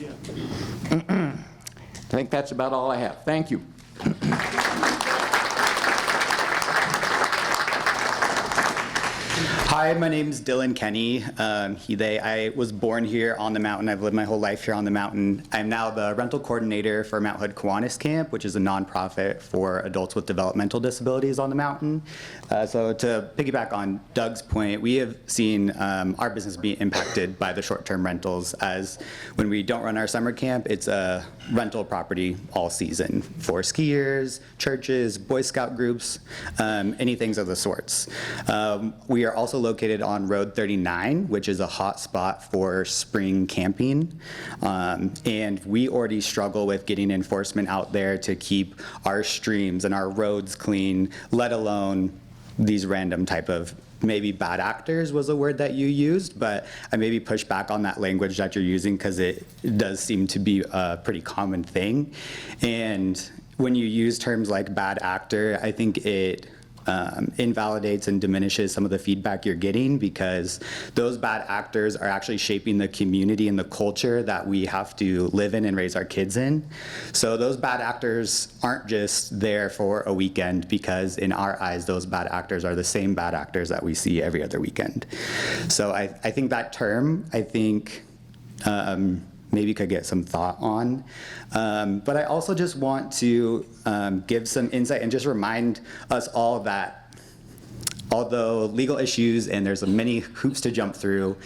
Speaker 12: I think that's about all I have. Thank you.
Speaker 13: Hi, my name's Dylan Kenny. He, they. I was born here on the mountain. I've lived my whole life here on the mountain. I'm now the rental coordinator for Mount Hood Kiwanis Camp, which is a nonprofit for adults with developmental disabilities on the mountain. So to piggyback on Doug's point, we have seen our business be impacted by the short-term rentals, as when we don't run our summer camp, it's a rental property all season for skiers, churches, Boy Scout groups, anything of the sorts. We are also located on Road 39, which is a hot spot for spring camping. And we already struggle with getting enforcement out there to keep our streams and our roads clean, let alone these random type of, maybe bad actors was a word that you used, but I maybe push back on that language that you're using because it does seem to be a pretty common thing. And when you use terms like bad actor, I think it invalidates and diminishes some of the feedback you're getting, because those bad actors are actually shaping the community and the culture that we have to live in and raise our kids in. So those bad actors aren't just there for a weekend, because in our eyes, those bad actors are the same bad actors that we see every other weekend. So I think that term, maybe could get some thought on. But I also just want to give some insight and just remind us all that although legal issues and there's many hoops to jump through,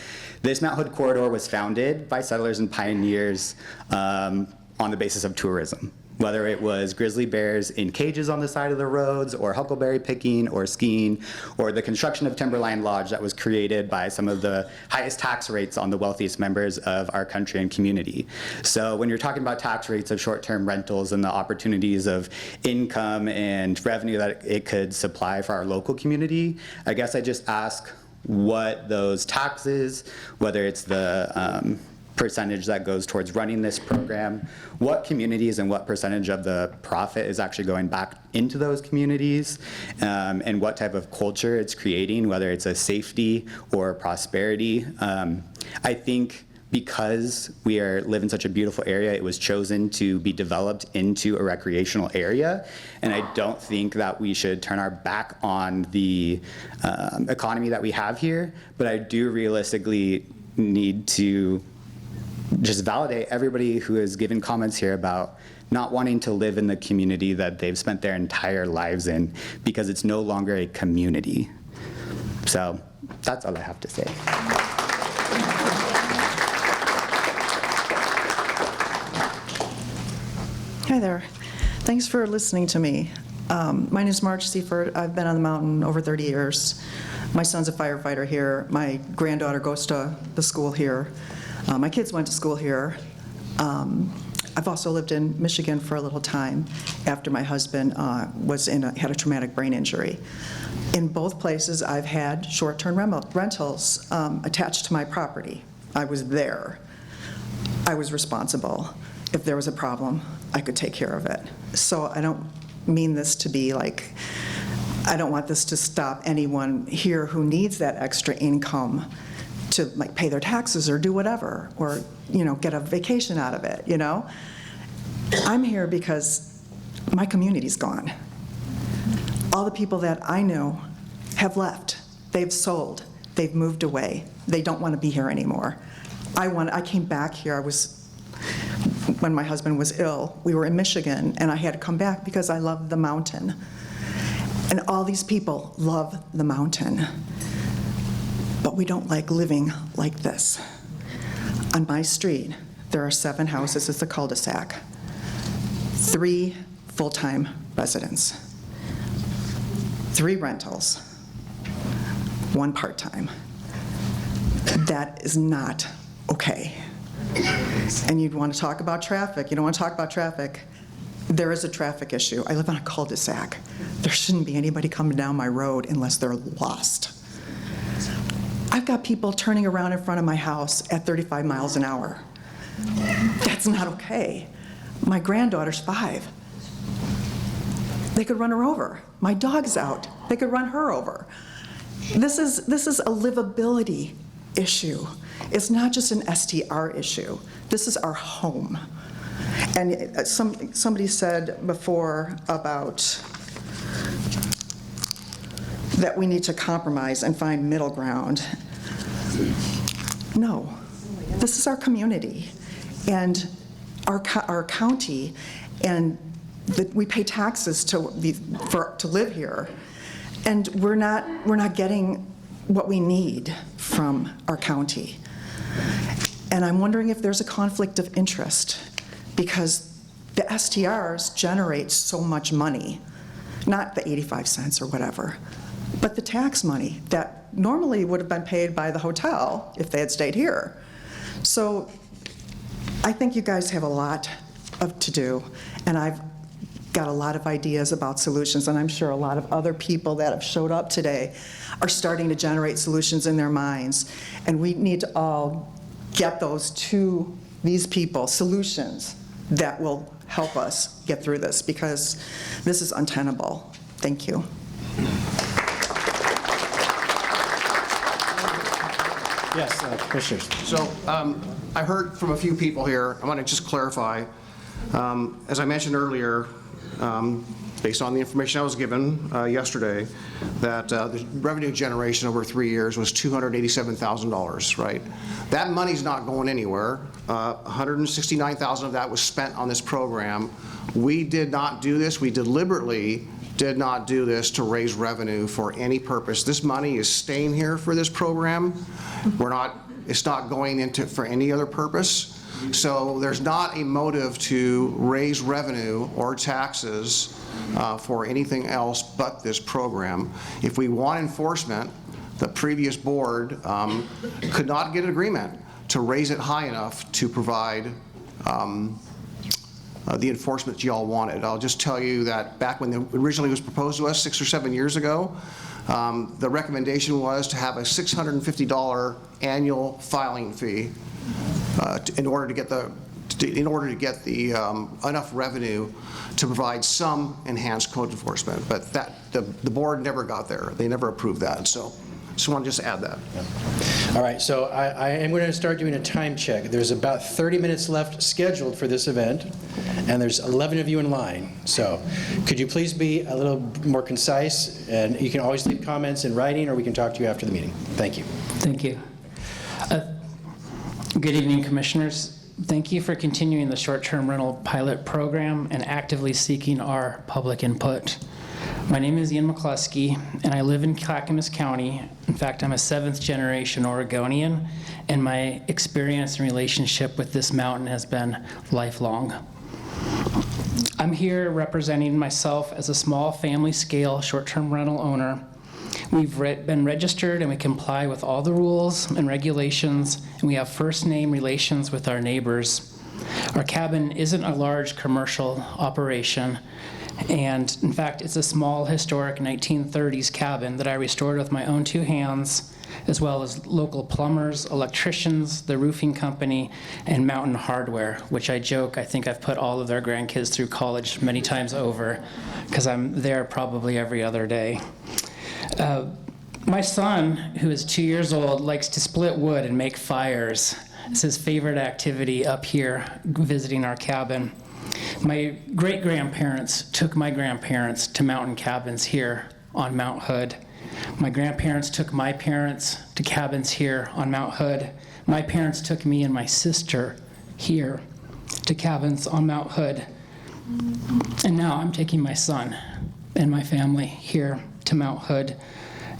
Speaker 13: this Mount Hood corridor was founded by settlers and pioneers on the basis of tourism. Whether it was grizzly bears in cages on the side of the roads, or huckleberry picking, or skiing, or the construction of Timberline Lodge that was created by some of the highest tax rates on the wealthiest members of our country and community. So when you're talking about tax rates of short-term rentals and the opportunities of income and revenue that it could supply for our local community, I guess I just ask what those taxes, whether it's the percentage that goes towards running this program, what communities and what percentage of the profit is actually going back into those communities, and what type of culture it's creating, whether it's a safety or prosperity. I think because we live in such a beautiful area, it was chosen to be developed into a recreational area, and I don't think that we should turn our back on the economy that we have here, but I do realistically need to just validate everybody who has given comments here about not wanting to live in the community that they've spent their entire lives in, because it's no longer a community. So that's all I have to say.
Speaker 14: Hi there. Thanks for listening to me. My name is Marge Seifert. I've been on the mountain over 30 years. My son's a firefighter here. My granddaughter goes to the school here. My kids went to school here. I've also lived in Michigan for a little time after my husband had a traumatic brain injury. In both places, I've had short-term rentals attached to my property. I was there. I was responsible. If there was a problem, I could take care of it. So I don't mean this to be like, I don't want this to stop anyone here who needs that extra income to like pay their taxes or do whatever, or get a vacation out of it. I'm here because my community's gone. All the people that I know have left. They've sold. They've moved away. They don't want to be here anymore. I came back here. When my husband was ill, we were in Michigan, and I had to come back because I love the mountain. And all these people love the mountain. But we don't like living like this. On my street, there are 7 houses. It's a cul-de-sac. 3 full-time residents. 3 rentals. 1 part-time. That is not okay. And you'd want to talk about traffic. You don't want to talk about traffic. There is a traffic issue. I live on a cul-de-sac. There shouldn't be anybody coming down my road unless they're lost. I've got people turning around in front of my house at 35 miles an hour. That's not okay. My granddaughter's 5. They could run her over. My dog's out. They could run her over. This is a livability issue. It's not just an STR issue. This is our home. And somebody said before about that we need to compromise and find middle ground. No, this is our community and our county, and we pay taxes to live here, and we're not getting what we need from our county. And I'm wondering if there's a conflict of interest, because the STRs generate so much money, not the 85 cents or whatever, but the tax money that normally would have been paid by the hotel if they had stayed here. So I think you guys have a lot to do, and I've got a lot of ideas about solutions, and I'm sure a lot of other people that have showed up today are starting to generate solutions in their minds, and we need to all get those to these people, solutions that will help us get through this, because this is untenable. Thank you.
Speaker 4: Yes, Commissioners.
Speaker 2: So I heard from a few people here. I want to just clarify. As I mentioned earlier, based on the information I was given yesterday, that the revenue generation over 3 years was $287,000, right? That money's not going anywhere. $169,000 of that was spent on this program. We did not do this. We deliberately did not do this to raise revenue for any purpose. This money is staying here for this program. It's not going into for any other purpose. So there's not a motive to raise revenue or taxes for anything else but this program. If we want enforcement, the previous board could not get an agreement to raise it high enough to provide the enforcement you all wanted. I'll just tell you that back when it originally was proposed to us 6 or 7 years ago, the recommendation was to have a $650 annual filing fee in order to get the enough revenue to provide some enhanced code enforcement. But that the board never got there. They never approved that. So just want to just add that.
Speaker 4: All right, so I am going to start doing a time check. There's about 30 minutes left scheduled for this event, and there's 11 of you in line. So could you please be a little more concise? And you can always leave comments in writing, or we can talk to you after the meeting. Thank you.
Speaker 15: Thank you. Good evening, Commissioners. Thank you for continuing the short-term rental pilot program and actively seeking our public input. My name is Ian McCluskey, and I live in Clackamas County. In fact, I'm a 7th-generation Oregonian, and my experience and relationship with this mountain has been lifelong. I'm here representing myself as a small family-scale short-term rental owner. We've been registered and we comply with all the rules and regulations, and we have first-name relations with our neighbors. Our cabin isn't a large commercial operation, and in fact, it's a small historic 1930s cabin that I restored with my own 2 hands, as well as local plumbers, electricians, the roofing company, and Mountain Hardware, which I joke I think I've put all of their grandkids through college many times over, because I'm there probably every other day. My son, who is 2 years old, likes to split wood and make fires. It's his favorite activity up here, visiting our cabin. My great-grandparents took my grandparents to mountain cabins here on Mount Hood. My grandparents took my parents to cabins here on Mount Hood. My parents took me and my sister here to cabins on Mount Hood. And now I'm taking my son and my family here to Mount Hood.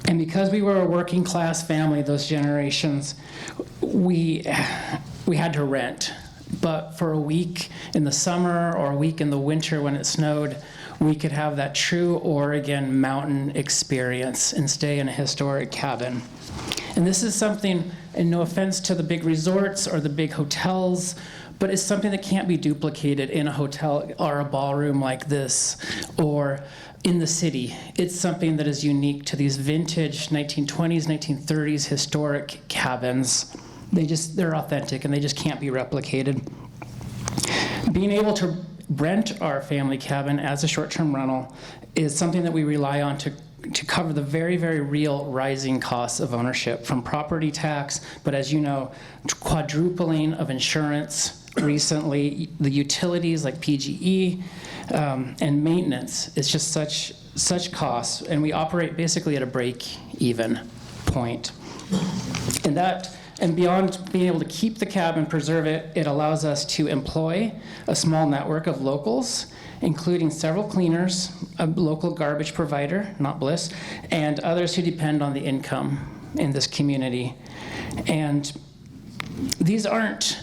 Speaker 15: And because we were a working class family, those generations, we had to rent. But for a week in the summer or a week in the winter when it snowed, we could have that true Oregon mountain experience and stay in a historic cabin. And this is something, and no offense to the big resorts or the big hotels, but it's something that can't be duplicated in a hotel or a ballroom like this or in the city. It's something that is unique to these vintage 1920s, 1930s historic cabins. They're authentic and they just can't be replicated. Being able to rent our family cabin as a short-term rental is something that we rely on to cover the very, very real rising costs of ownership, from property tax, but as you know, quadrupling of insurance recently, the utilities like PG&E, and maintenance. It's just such costs, and we operate basically at a break-even point. And beyond being able to keep the cabin, preserve it, it allows us to employ a small network of locals, including several cleaners, a local garbage provider, not Bliss, and others who depend on the income in this community. And these aren't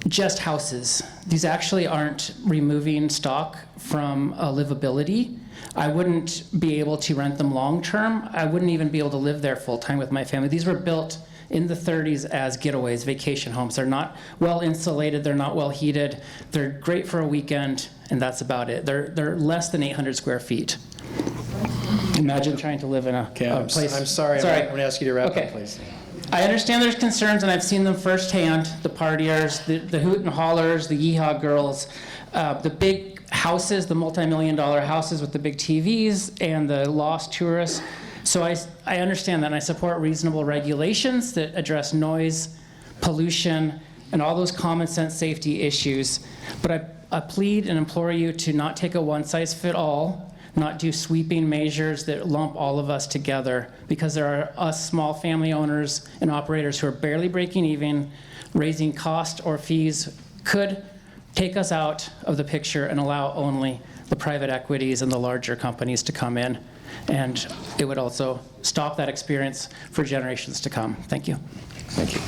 Speaker 15: just houses. These actually aren't removing stock from livability. I wouldn't be able to rent them long-term. I wouldn't even be able to live there full-time with my family. These were built in the 30s as getaways, vacation homes. They're not well insulated, they're not well heated. They're great for a weekend, and that's about it. They're less than 800 square feet. Imagine trying to live in a place.
Speaker 4: I'm sorry. I'm going to ask you to wrap up, please.
Speaker 15: I understand there's concerns, and I've seen them firsthand, the partiers, the hoot and hollers, the yeehaw girls, the big houses, the multi-million-dollar houses with the big TVs, and the lost tourists. So I understand that, and I support reasonable regulations that address noise, pollution, and all those common sense safety issues. But I plead and implore you to not take a one-size-fit-all, not do sweeping measures that lump all of us together, because there are us small family owners and operators who are barely breaking even. Raising cost or fees could take us out of the picture and allow only the private equities and the larger companies to come in. And it would also stop that experience for generations to come. Thank you.
Speaker 13: Thank you.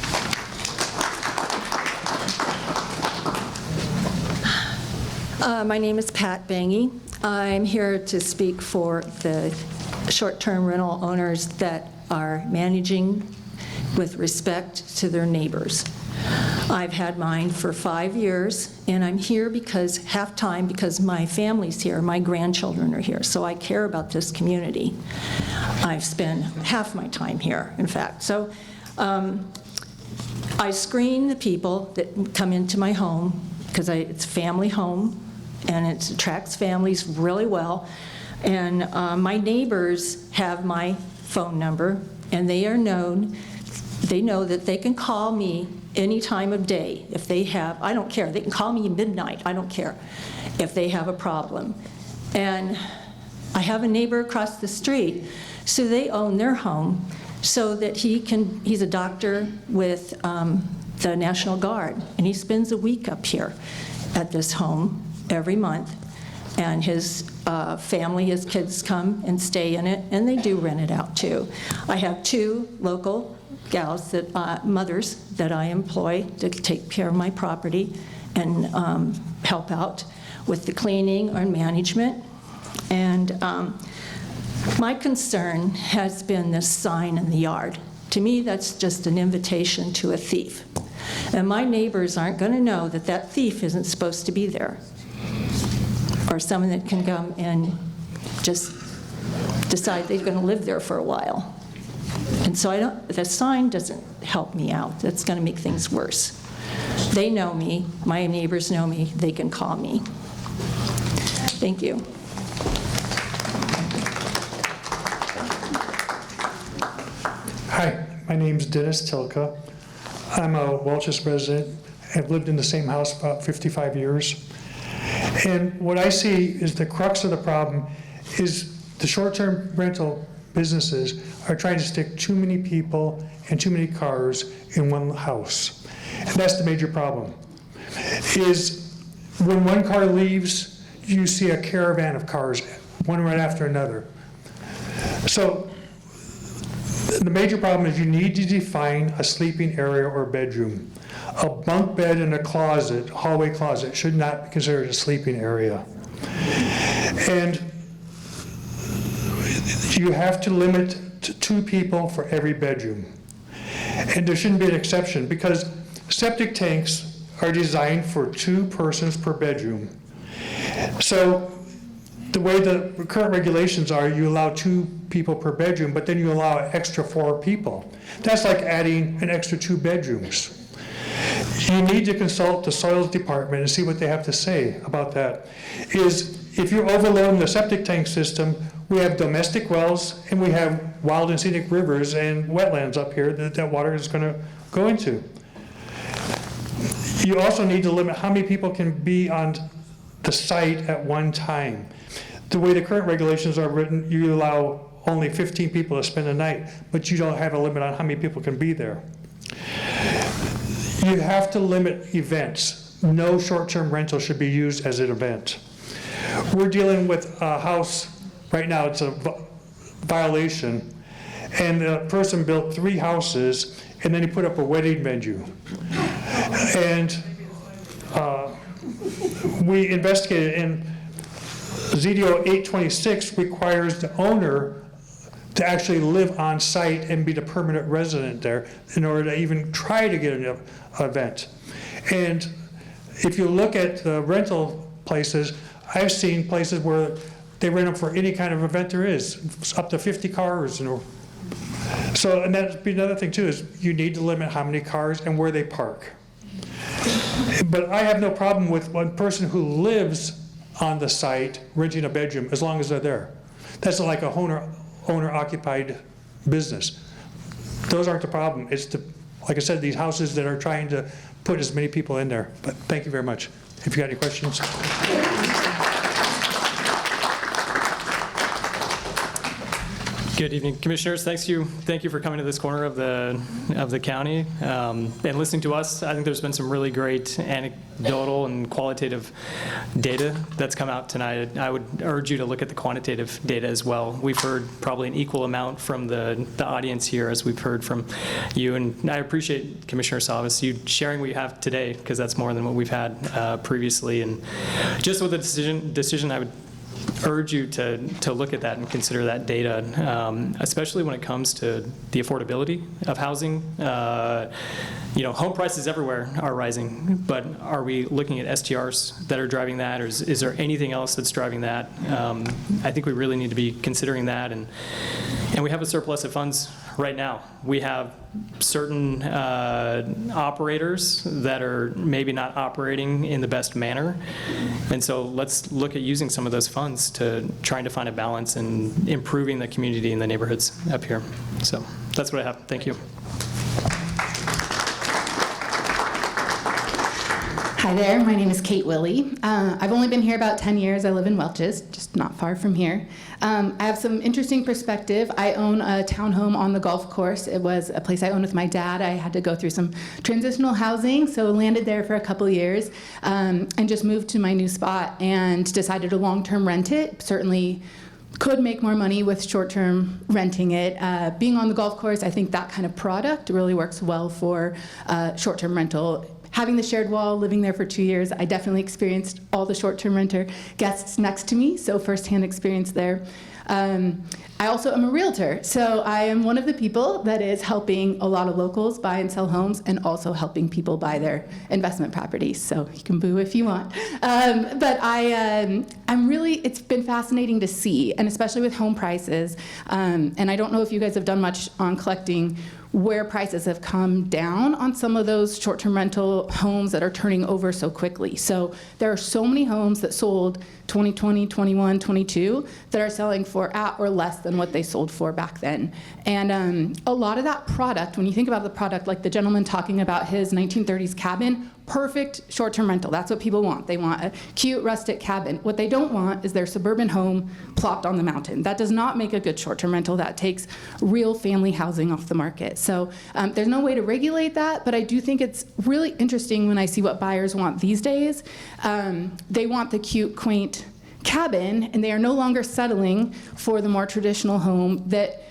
Speaker 16: My name is Pat Bangy. I'm here to speak for the short-term rental owners that are managing with respect to their neighbors. I've had mine for 5 years, and I'm here because half-time because my family's here, my grandchildren are here, so I care about this community. I've spent half my time here, in fact. So I screen the people that come into my home because it's a family home, and it attracts families really well. And my neighbors have my phone number, and they know that they can call me any time of day if they have, I don't care, they can call me midnight, I don't care, if they have a problem. And I have a neighbor across the street, so they own their home so that he's a doctor with the National Guard, and he spends a week up here at this home every month, and his family, his kids come and stay in it, and they do rent it out too. I have 2 local gals, that mothers that I employ to take care of my property and help out with the cleaning or management. And my concern has been this sign in the yard. To me, that's just an invitation to a thief. And my neighbors aren't going to know that that thief isn't supposed to be there, or someone that can come and just decide they're going to live there for a while. And so the sign doesn't help me out. That's going to make things worse. They know me, my neighbors know me, they can call me. Thank you.
Speaker 17: Hi, my name's Dennis Tilka. I'm a Welch's resident. I've lived in the same house about 55 years. And what I see is the crux of the problem is the short-term rental businesses are trying to stick too many people and too many cars in one house. And that's the major problem. Is when one car leaves, you see a caravan of cars, one right after another. So the major problem is you need to define a sleeping area or bedroom. A bunk bed and a closet, hallway closet, should not be considered a sleeping area. And you have to limit to 2 people for every bedroom. And there shouldn't be an exception, because septic tanks are designed for 2 persons per bedroom. So the way the current regulations are, you allow 2 people per bedroom, but then you allow an extra 4 people. That's like adding an extra 2 bedrooms. You need to consult the soils department and see what they have to say about that. If you're overloading the septic tank system, we have domestic wells and we have wild and scenic rivers and wetlands up here that water is going to go into. You also need to limit how many people can be on the site at one time. The way the current regulations are written, you allow only 15 people to spend a night, but you don't have a limit on how many people can be there. You have to limit events. No short-term rental should be used as an event. We're dealing with a house, right now it's a violation, and the person built 3 houses, and then he put up a wedding venue. And we investigated, and ZDO 826 requires the owner to actually live on site and be the permanent resident there in order to even try to get an event. And if you look at the rental places, I've seen places where they rent them for any kind of event there is, up to 50 cars. So, and that'd be another thing too, is you need to limit how many cars and where they park. But I have no problem with one person who lives on the site renting a bedroom as long as they're there. That's like a owner-occupied business. Those aren't the problem. It's the, like I said, these houses that are trying to put as many people in there. But thank you very much. If you got any questions.
Speaker 18: Good evening, Commissioners. Thank you for coming to this corner of the county and listening to us. I think there's been some really great anecdotal and qualitative data that's come out tonight. I would urge you to look at the quantitative data as well. We've heard probably an equal amount from the audience here as we've heard from you, and I appreciate, Commissioner Savas, you sharing what you have today, because that's more than what we've had previously. And just with the decision, I would urge you to look at that and consider that data, especially when it comes to the affordability of housing. Home prices everywhere are rising, but are we looking at STRs that are driving that, or is there anything else that's driving that? I think we really need to be considering that, and we have a surplus of funds right now. We have certain operators that are maybe not operating in the best manner, and so let's look at using some of those funds to trying to find a balance and improving the community and the neighborhoods up here. So that's what I have. Thank you.
Speaker 19: Hi there, my name is Kate Willey. I've only been here about 10 years. I live in Welches, just not far from here. I have some interesting perspective. I own a townhome on the golf course. It was a place I owned with my dad. I had to go through some transitional housing, so landed there for a couple years and just moved to my new spot and decided to long-term rent it. Certainly could make more money with short-term renting it. Being on the golf course, I think that kind of product really works well for short-term rental. Having the shared wall, living there for 2 years, I definitely experienced all the short-term renter guests next to me, so firsthand experience there. I also am a realtor, so I am one of the people that is helping a lot of locals buy and sell homes and also helping people buy their investment properties, so you can boo if you want. But I'm really, it's been fascinating to see, and especially with home prices, and I don't know if you guys have done much on collecting where prices have come down on some of those short-term rental homes that are turning over so quickly. So there are so many homes that sold 2020, 21, 22 that are selling for at or less than what they sold for back then. And a lot of that product, when you think about the product, like the gentleman talking about his 1930s cabin, perfect short-term rental. That's what people want. They want a cute rustic cabin. What they don't want is their suburban home plopped on the mountain. That does not make a good short-term rental. That takes real family housing off the market. So there's no way to regulate that, but I do think it's really interesting when I see what buyers want these days. They want the cute, quaint cabin, and they are no longer settling for the more traditional home that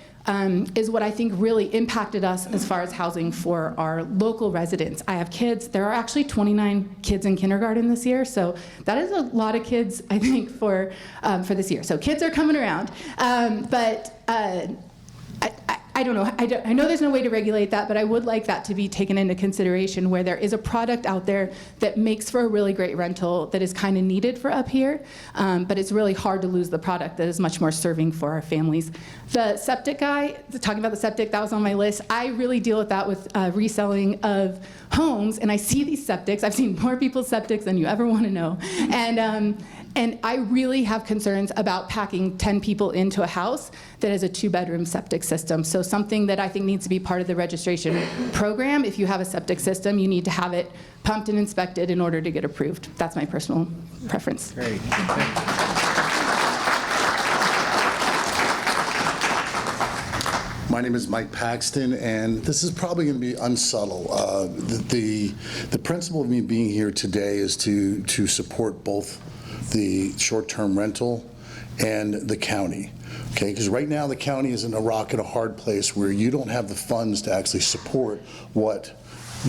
Speaker 19: is what I think really impacted us as far as housing for our local residents. I have kids. There are actually 29 kids in kindergarten this year, so that is a lot of kids, I think, for this year. So kids are coming around. I don't know. I know there's no way to regulate that, but I would like that to be taken into consideration where there is a product out there that makes for a really great rental that is kind of needed for up here, but it's really hard to lose the product that is much more serving for our families. The septic guy, talking about the septic, that was on my list. I really deal with that with reselling of homes, and I see these septics. I've seen more people's septics than you ever want to know. And I really have concerns about packing 10 people into a house that has a 2-bedroom septic system. So something that I think needs to be part of the registration program. If you have a septic system, you need to have it pumped and inspected in order to get approved. That's my personal preference.
Speaker 4: Great.
Speaker 20: My name is Mike Paxton, and this is probably going to be unsubtle. The principle of me being here today is to support both the short-term rental and the county, okay? Because right now the county is in a rock and a hard place where you don't have the funds to actually support what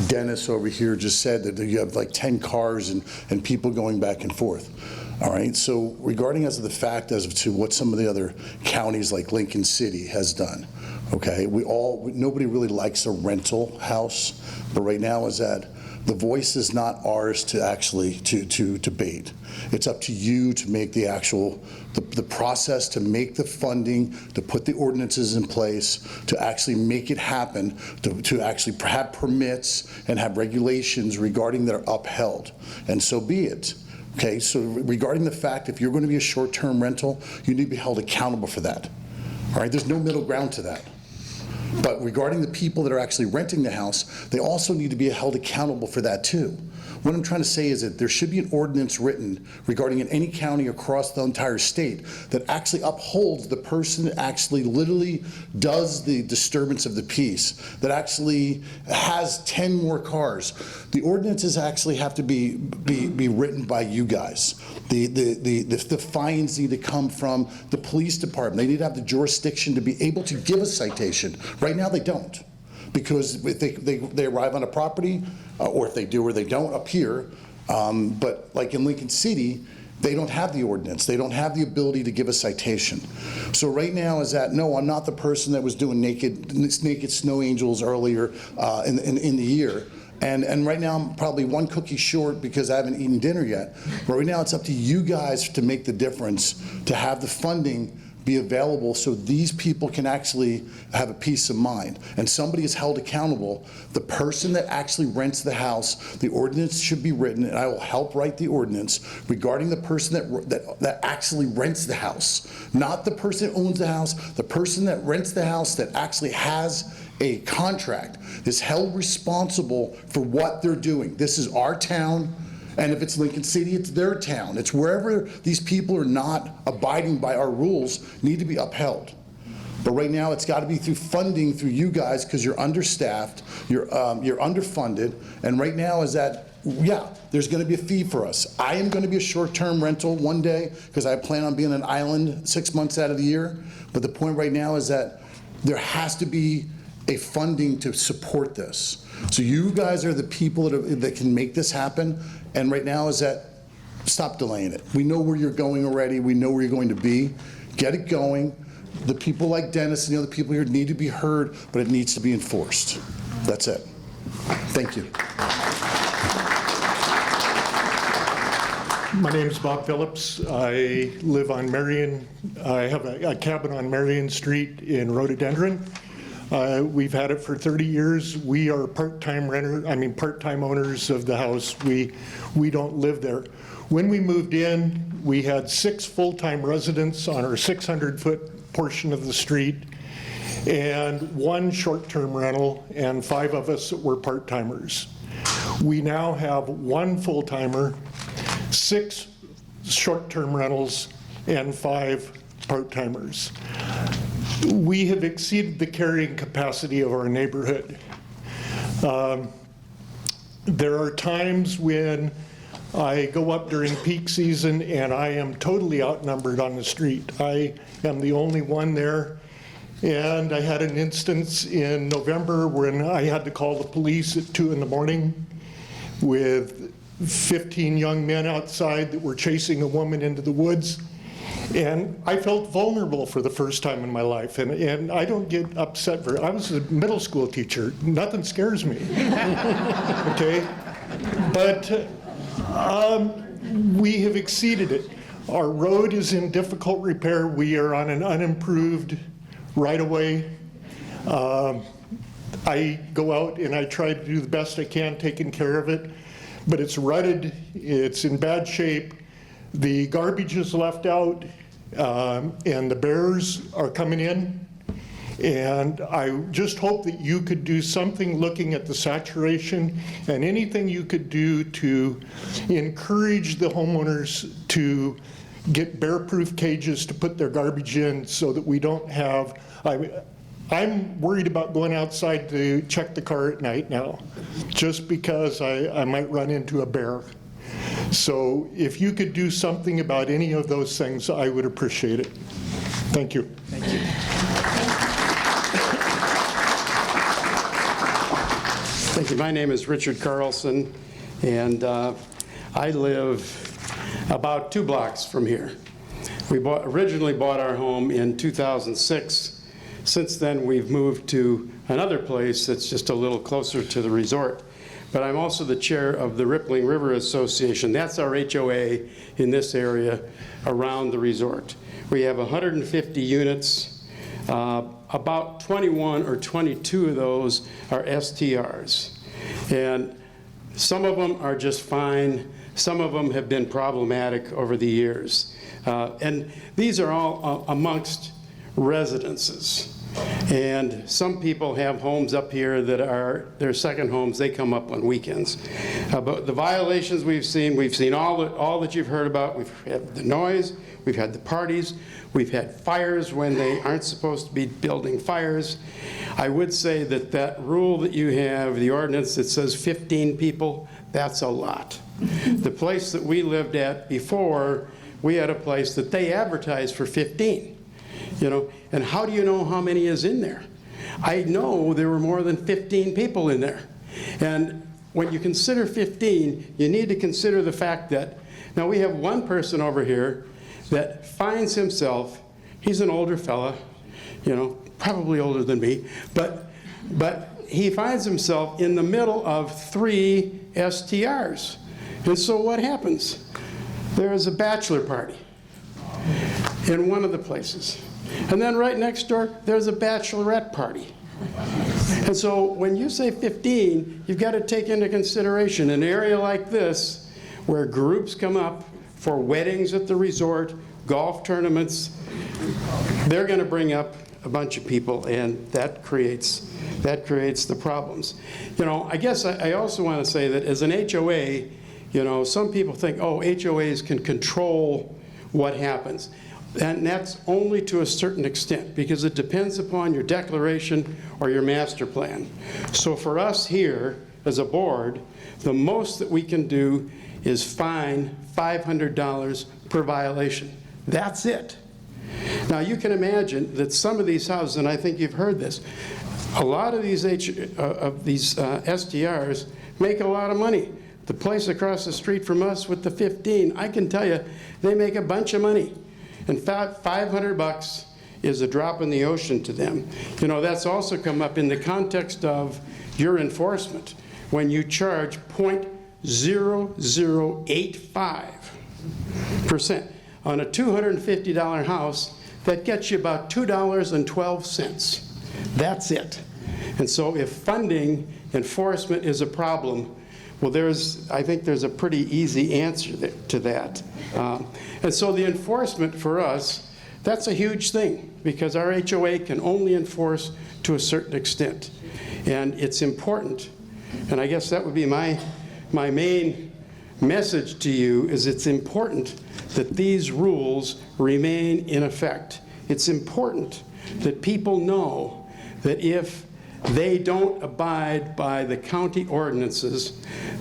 Speaker 20: Dennis over here just said, that you have like 10 cars and people going back and forth. All right, so regarding as of the fact as to what some of the other counties like Lincoln City has done, okay, nobody really likes a rental house, but right now is that the voice is not ours to actually to debate. It's up to you to make the actual, the process to make the funding, to put the ordinances in place, to actually make it happen, to actually have permits and have regulations regarding that are upheld, and so be it. Okay, so regarding the fact if you're going to be a short-term rental, you need to be held accountable for that. All right, there's no middle ground to that. But regarding the people that are actually renting the house, they also need to be held accountable for that too. What I'm trying to say is that there should be an ordinance written regarding in any county across the entire state that actually upholds the person that actually literally does the disturbance of the peace, that actually has 10 more cars. The ordinances actually have to be written by you guys. The fines need to come from the police department. They need to have the jurisdiction to be able to give a citation. Right now, they don't. Because if they arrive on a property, or if they do or they don't up here, but like in Lincoln City, they don't have the ordinance. They don't have the ability to give a citation. So right now is that, no, I'm not the person that was doing naked snow angels earlier in the year. And right now I'm probably one cookie short because I haven't eaten dinner yet. But right now it's up to you guys to make the difference, to have the funding be available so these people can actually have a peace of mind. And somebody is held accountable. The person that actually rents the house, the ordinance should be written, and I will help write the ordinance regarding the person that actually rents the house. Not the person that owns the house, the person that rents the house that actually has a contract is held responsible for what they're doing. This is our town. And if it's Lincoln City, it's their town. It's wherever these people are not abiding by our rules need to be upheld. But right now, it's got to be through funding through you guys because you're understaffed, you're underfunded, and right now is that, yeah, there's going to be a fee for us. I am going to be a short-term rental one day because I plan on being on an island 6 months out of the year. But the point right now is that there has to be a funding to support this. So you guys are the people that can make this happen. And right now is that, stop delaying it. We know where you're going already. We know where you're going to be. Get it going. The people like Dennis and the other people here need to be heard, but it needs to be enforced. That's it. Thank you.
Speaker 17: My name is Bob Phillips. I live on Marion. I have a cabin on Marion Street in Rhododendron. We've had it for 30 years. We are part-time owners of the house. We don't live there. When we moved in, we had 6 full-time residents on our 600-foot portion of the street and 1 short-term rental and 5 of us were part-timers. We now have 1 full-timer, 6 short-term rentals, and 5 part-timers. We have exceeded the carrying capacity of our neighborhood. There are times when I go up during peak season and I am totally outnumbered on the street. I am the only one there. And I had an instance in November when I had to call the police at 2 in the morning with 15 young men outside that were chasing a woman into the woods. And I felt vulnerable for the first time in my life. And I don't get upset I was a middle school teacher. Nothing scares me. Okay? But we have exceeded it. Our road is in difficult repair. We are on an unimproved right-of-way. I go out and I try to do the best I can taking care of it. But it's rutted. It's in bad shape. The garbage is left out, and the bears are coming in. And I just hope that you could do something looking at the saturation and anything you could do to encourage the homeowners to get bear-proof cages to put their garbage in so that we don't have, I'm worried about going outside to check the car at night now, just because I might run into a bear. So if you could do something about any of those things, I would appreciate it. Thank you.
Speaker 4: Thank you. Thank you. My name is Richard Carlson, and I live about 2 blocks from here. We originally bought our home in 2006. Since then, we've moved to another place that's just a little closer to the resort. But I'm also the chair of the Rippling River Association. That's our HOA in this area around the resort. We have 150 units. About 21 or 22 of those are STRs. And some of them are just fine. Some of them have been problematic over the years. And these are all amongst
Speaker 21: residences. And some people have homes up here that are their second homes. They come up on weekends. But the violations we've seen all that you've heard about. We've had the noise, we've had the parties, we've had fires when they aren't supposed to be building fires. I would say that that rule that you have, the ordinance that says 15 people, that's a lot. The place that we lived at before, we had a place that they advertised for 15. You know, and how do you know how many is in there? I know there were more than 15 people in there. And when you consider 15, you need to consider the fact that, now we have one person over here that finds himself, he's an older fella, you know, probably older than me, but he finds himself in the middle of 3 STRs. And so what happens? There's a bachelor party in one of the places. And then right next door, there's a bachelorette party. And so when you say 15, you've got to take into consideration an area like this where groups come up for weddings at the resort, golf tournaments. They're going to bring up a bunch of people, and that creates the problems. You know, I guess I also want to say that as an HOA, you know, some people think, oh, HOAs can control what happens. And that's only to a certain extent, because it depends upon your declaration or your master plan. So for us here, as a board, the most that we can do is fine $500 per violation. That's it. Now you can imagine that some of these houses, and I think you've heard this, a lot of these STRs make a lot of money. The place across the street from us with the 15, I can tell you, they make a bunch of money. In fact, $500 is a drop in the ocean to them. You know, that's also come up in the context of your enforcement, when you charge 0.0085% on a $250 house. That gets you about $2.12. That's it. And so if funding enforcement is a problem, well, I think there's a pretty easy answer to that. And so the enforcement for us, that's a huge thing, because our HOA can only enforce to a certain extent. And it's important, and I guess that would be my main message to you, is it's important that these rules remain in effect. It's important that people know that if they don't abide by the county ordinances,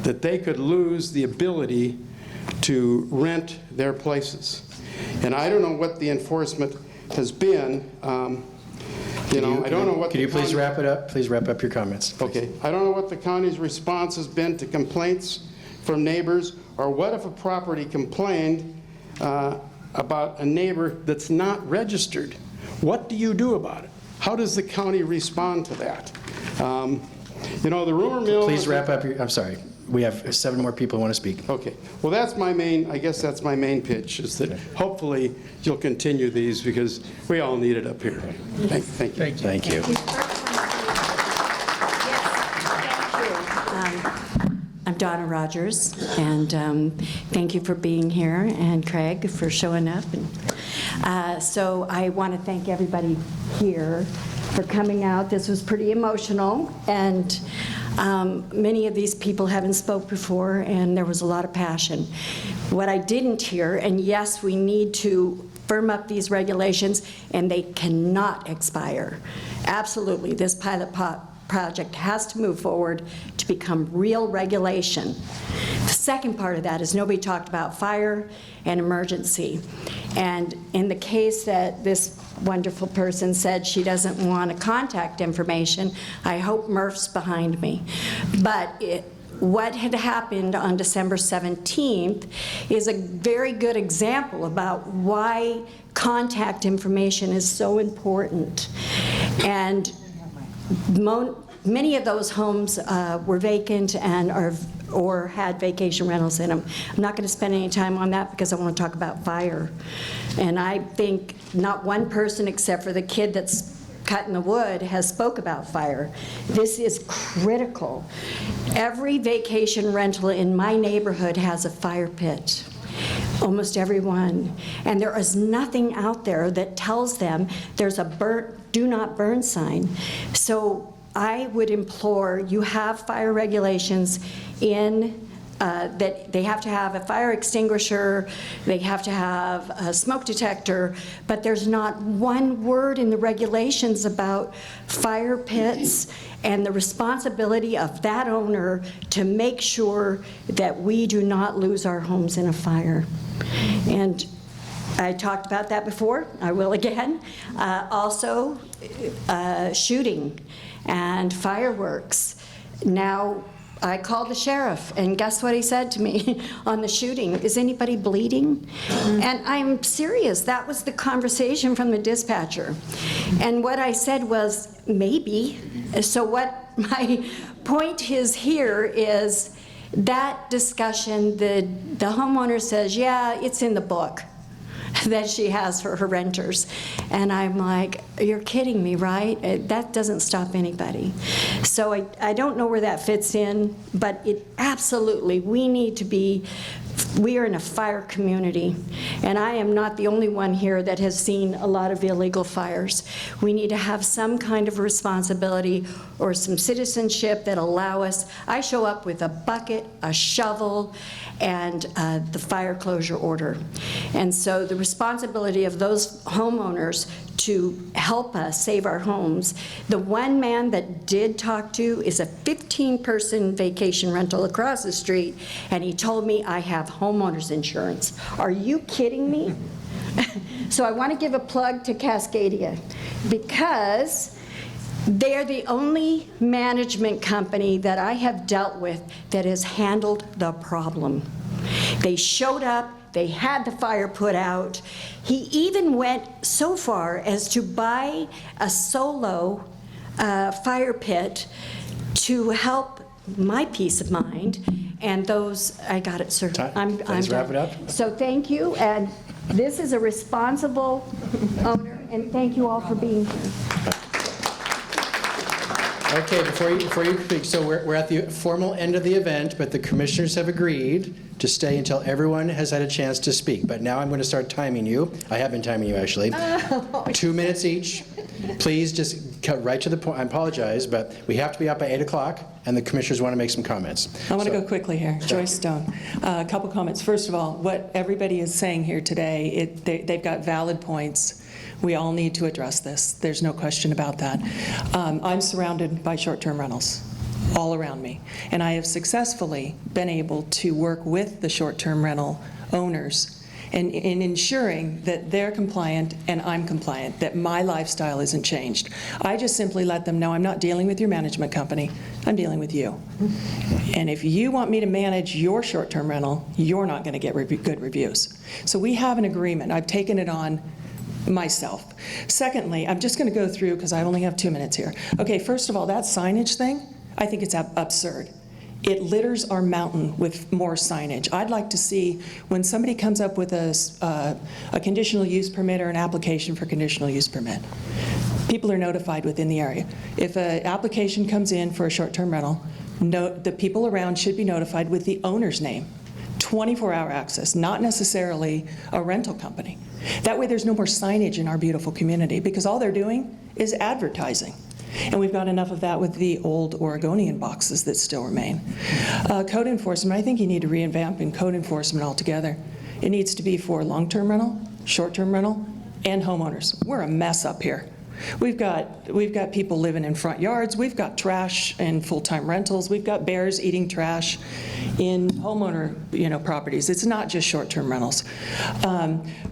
Speaker 21: that they could lose the ability to rent their places. And I don't know what the enforcement has been. You know, I don't know what.
Speaker 4: Could you please wrap it up? Please wrap up your comments.
Speaker 21: Okay. I don't know what the county's response has been to complaints from neighbors, or what if a property complained about a neighbor that's not registered. What do you do about it? How does the county respond to that? You know, the rumor mill.
Speaker 4: Please wrap up your, I'm sorry. We have 7 more people who want to speak.
Speaker 21: Okay. Well, that's my main, I guess that's my main pitch, is that hopefully you'll continue these, because we all need it up here. Thank you.
Speaker 4: Thank you.
Speaker 22: I'm Donna Rogers, and thank you for being here, and Craig for showing up. And, so I want to thank everybody here for coming out. This was pretty emotional, and many of these people haven't spoke before, and there was a lot of passion. What I didn't hear, and yes, we need to firm up these regulations, and they cannot expire. Absolutely, this pilot project has to move forward to become real regulation. The second part of that is nobody talked about fire and emergency. And in the case that this wonderful person said she doesn't want contact information, I hope Murph's behind me. But what had happened on December 17th is a very good example about why contact information is so important. And many of those homes were vacant and or had vacation rentals in them. I'm not going to spend any time on that because I want to talk about fire. And I think not one person except for the kid that's cutting the wood has spoke about fire. This is critical. Every vacation rental in my neighborhood has a fire pit. almost everyone. And there is nothing out there that tells them there's a do not burn sign. So I would implore, you have fire regulations in that they have to have a fire extinguisher, they have to have a smoke detector, but there's not one word in the regulations about fire pits and the responsibility of that owner to make sure that we do not lose our homes in a fire. And I talked about that before, I will again. Also, shooting and fireworks. Now, I called the sheriff, and guess what he said to me on the shooting? Is anybody bleeding? And I'm serious. That was the conversation from the dispatcher. And what I said was, maybe. So what my point is here is that discussion, the homeowner says, yeah, it's in the book that she has for her renters. And I'm like, you're kidding me, right? That doesn't stop anybody. So I don't know where that fits in, but it absolutely, we are in a fire community, and I am not the only one here that has seen a lot of illegal fires. We need to have some kind of responsibility or some citizenship that allow us. I show up with a bucket, a shovel, and the fire closure order. And so the responsibility of those homeowners to help us save our homes. The one man that did talk to is a 15-person vacation rental across the street, and he told me I have homeowners insurance. Are you kidding me? So I want to give a plug to Cascadia, because they're the only management company that I have dealt with that has handled the problem. They showed up, they had the fire put out. He even went so far as to buy a solo fire pit to help my peace of mind. And those, I got it, sir.
Speaker 4: Let's wrap it up.
Speaker 22: So thank you, and this is a responsible owner, and thank you all for being here.
Speaker 4: Okay, before you speak, so we're at the formal end of the event, but the commissioners have agreed to stay until everyone has had a chance to speak. But now I'm going to start timing you. I have been timing you, actually. 2 minutes each. Please just cut right to the point. I apologize, but we have to be up by 8 o'clock, and the commissioners want to make some comments.
Speaker 1: I want to go quickly here. Joyce Stone. A couple comments. First of all, what everybody is saying here today, they've got valid points. We all need to address this. There's no question about that. I'm surrounded by short-term rentals all around me, and I have successfully been able to work with the short-term rental owners in ensuring that they're compliant and I'm compliant, that my lifestyle isn't changed. I just simply let them know I'm not dealing with your management company, I'm dealing with you. And if you want me to manage your short-term rental, you're not going to get good reviews. So we have an agreement. I've taken it on myself. Secondly, I'm just going to go through because I only have 2 minutes here. Okay, first of all, that signage thing, I think it's absurd. It litters our mountain with more signage. I'd like to see when somebody comes up with a conditional use permit or an application for conditional use permit, people are notified within the area. If an application comes in for a short-term rental, the people around should be notified with the owner's name. 24-hour access, not necessarily a rental company. That way there's no more signage in our beautiful community, because all they're doing is advertising. And we've got enough of that with the old Oregonian boxes that still remain. Code enforcement, I think you need to revamp in code enforcement altogether. It needs to be for long-term rental, short-term rental, and homeowners. We're a mess up here. We've got people living in front yards. We've got trash in full-time rentals. We've got bears eating trash in homeowner, properties. It's not just short-term rentals.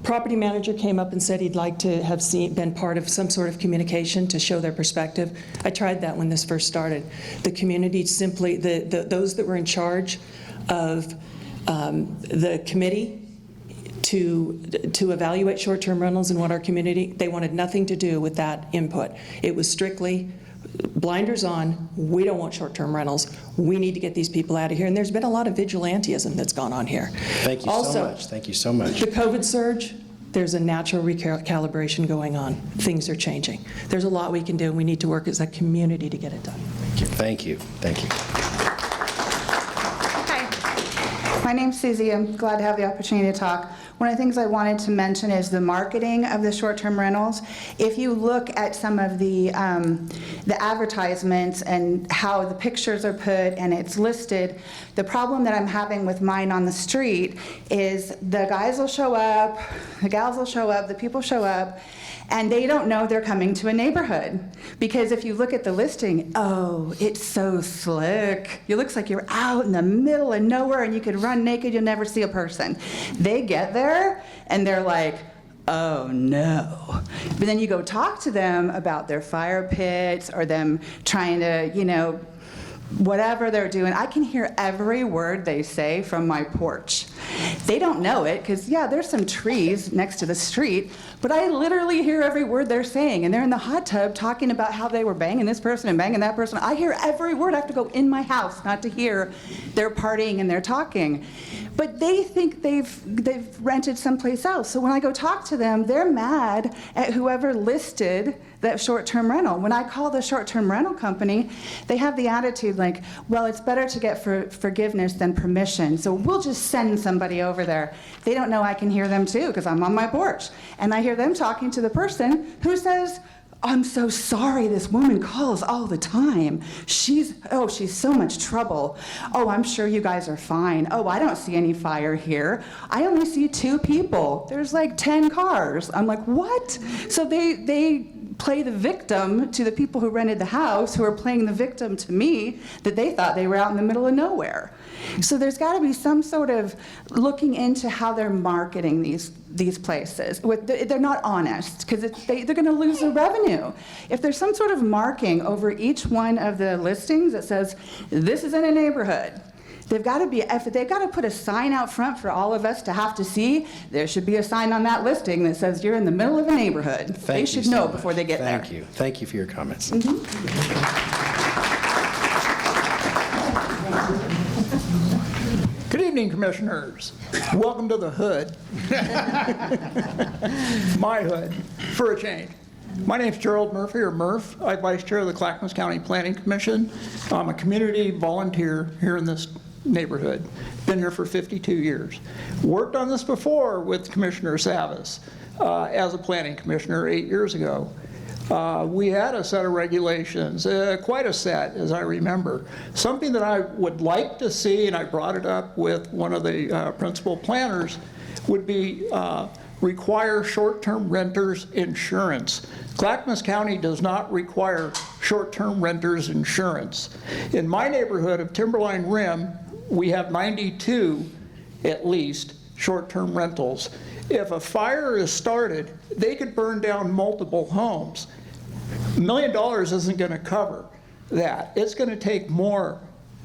Speaker 1: Property manager came up and said he'd like to have been part of some sort of communication to show their perspective. I tried that when this first started. The community simply, those that were in charge of the committee to evaluate short-term rentals in what our community, they wanted nothing to do with that input. It was strictly blinders on, we don't want short-term rentals, we need to get these people out of here. And there's been a lot of vigilantism that's gone on here.
Speaker 4: Thank you so much. Thank you so much.
Speaker 1: The COVID surge, there's a natural recalibration going on. Things are changing. There's a lot we can do, and we need to work as a community to get it done.
Speaker 4: Thank you. Thank you.
Speaker 5: Hi. My name's Susie. I'm glad to have the opportunity to talk. One of the things I wanted to mention is the marketing of the short-term rentals. If you look at some of the advertisements and how the pictures are put and it's listed, the problem that I'm having with mine on the street is the guys will show up, the gals will show up, the people show up, and they don't know they're coming to a neighborhood. Because if you look at the listing, oh, it's so slick. It looks like you're out in the middle of nowhere and you could run naked, you'll never see a person. They get there and they're like, oh no. But then you go talk to them about their fire pits or them trying to, whatever they're doing. I can hear every word they say from my porch. They don't know it because, yeah, there's some trees next to the street, but I literally hear every word they're saying. And they're in the hot tub talking about how they were banging this person and banging that person. I hear every word. I have to go in my house not to hear their partying and their talking. But they think they've rented someplace else. So when I go talk to them, they're mad at whoever listed that short-term rental. When I call the short-term rental company, they have the attitude like, well, it's better to get forgiveness than permission, so we'll just send somebody over there. They don't know I can hear them too, because I'm on my porch. And I hear them talking to the person who says, I'm so sorry, this woman calls all the time. She's so much trouble. Oh, I'm sure you guys are fine. Oh, I don't see any fire here. I only see 2 people. There's like 10 cars. I'm like, what? So they play the victim to the people who rented the house, who are playing the victim to me, that they thought they were out in the middle of nowhere. So there's got to be some sort of looking into how they're marketing these places. They're not honest, because they're going to lose their revenue. If there's some sort of marking over each one of the listings that says, this is in a neighborhood, they've got to put a sign out front for all of us to have to see. There should be a sign on that listing that says you're in the middle of a neighborhood. They should know before they get there.
Speaker 4: Thank you. Thank you for your comments.
Speaker 6: Good evening, Commissioners. Welcome to the hood. My hood, for a change. My name's Gerald Murphy, or Murph. I'm Vice Chair of the Clackamas County Planning Commission. I'm a community volunteer here in this neighborhood. Been here for 52 years. Worked on this before with Commissioner Savas as a planning commissioner 8 years ago. We had a set of regulations, quite a set, as I remember. Something that I would like to see, and I brought it up with one of the principal planners, would be require short-term renters insurance. Clackamas County does not require short-term renters insurance. In my neighborhood of Timberline Rim, we have 92, at least, short-term rentals. If a fire is started, they could burn down multiple homes. $1 million isn't going to cover that. It's going to take more.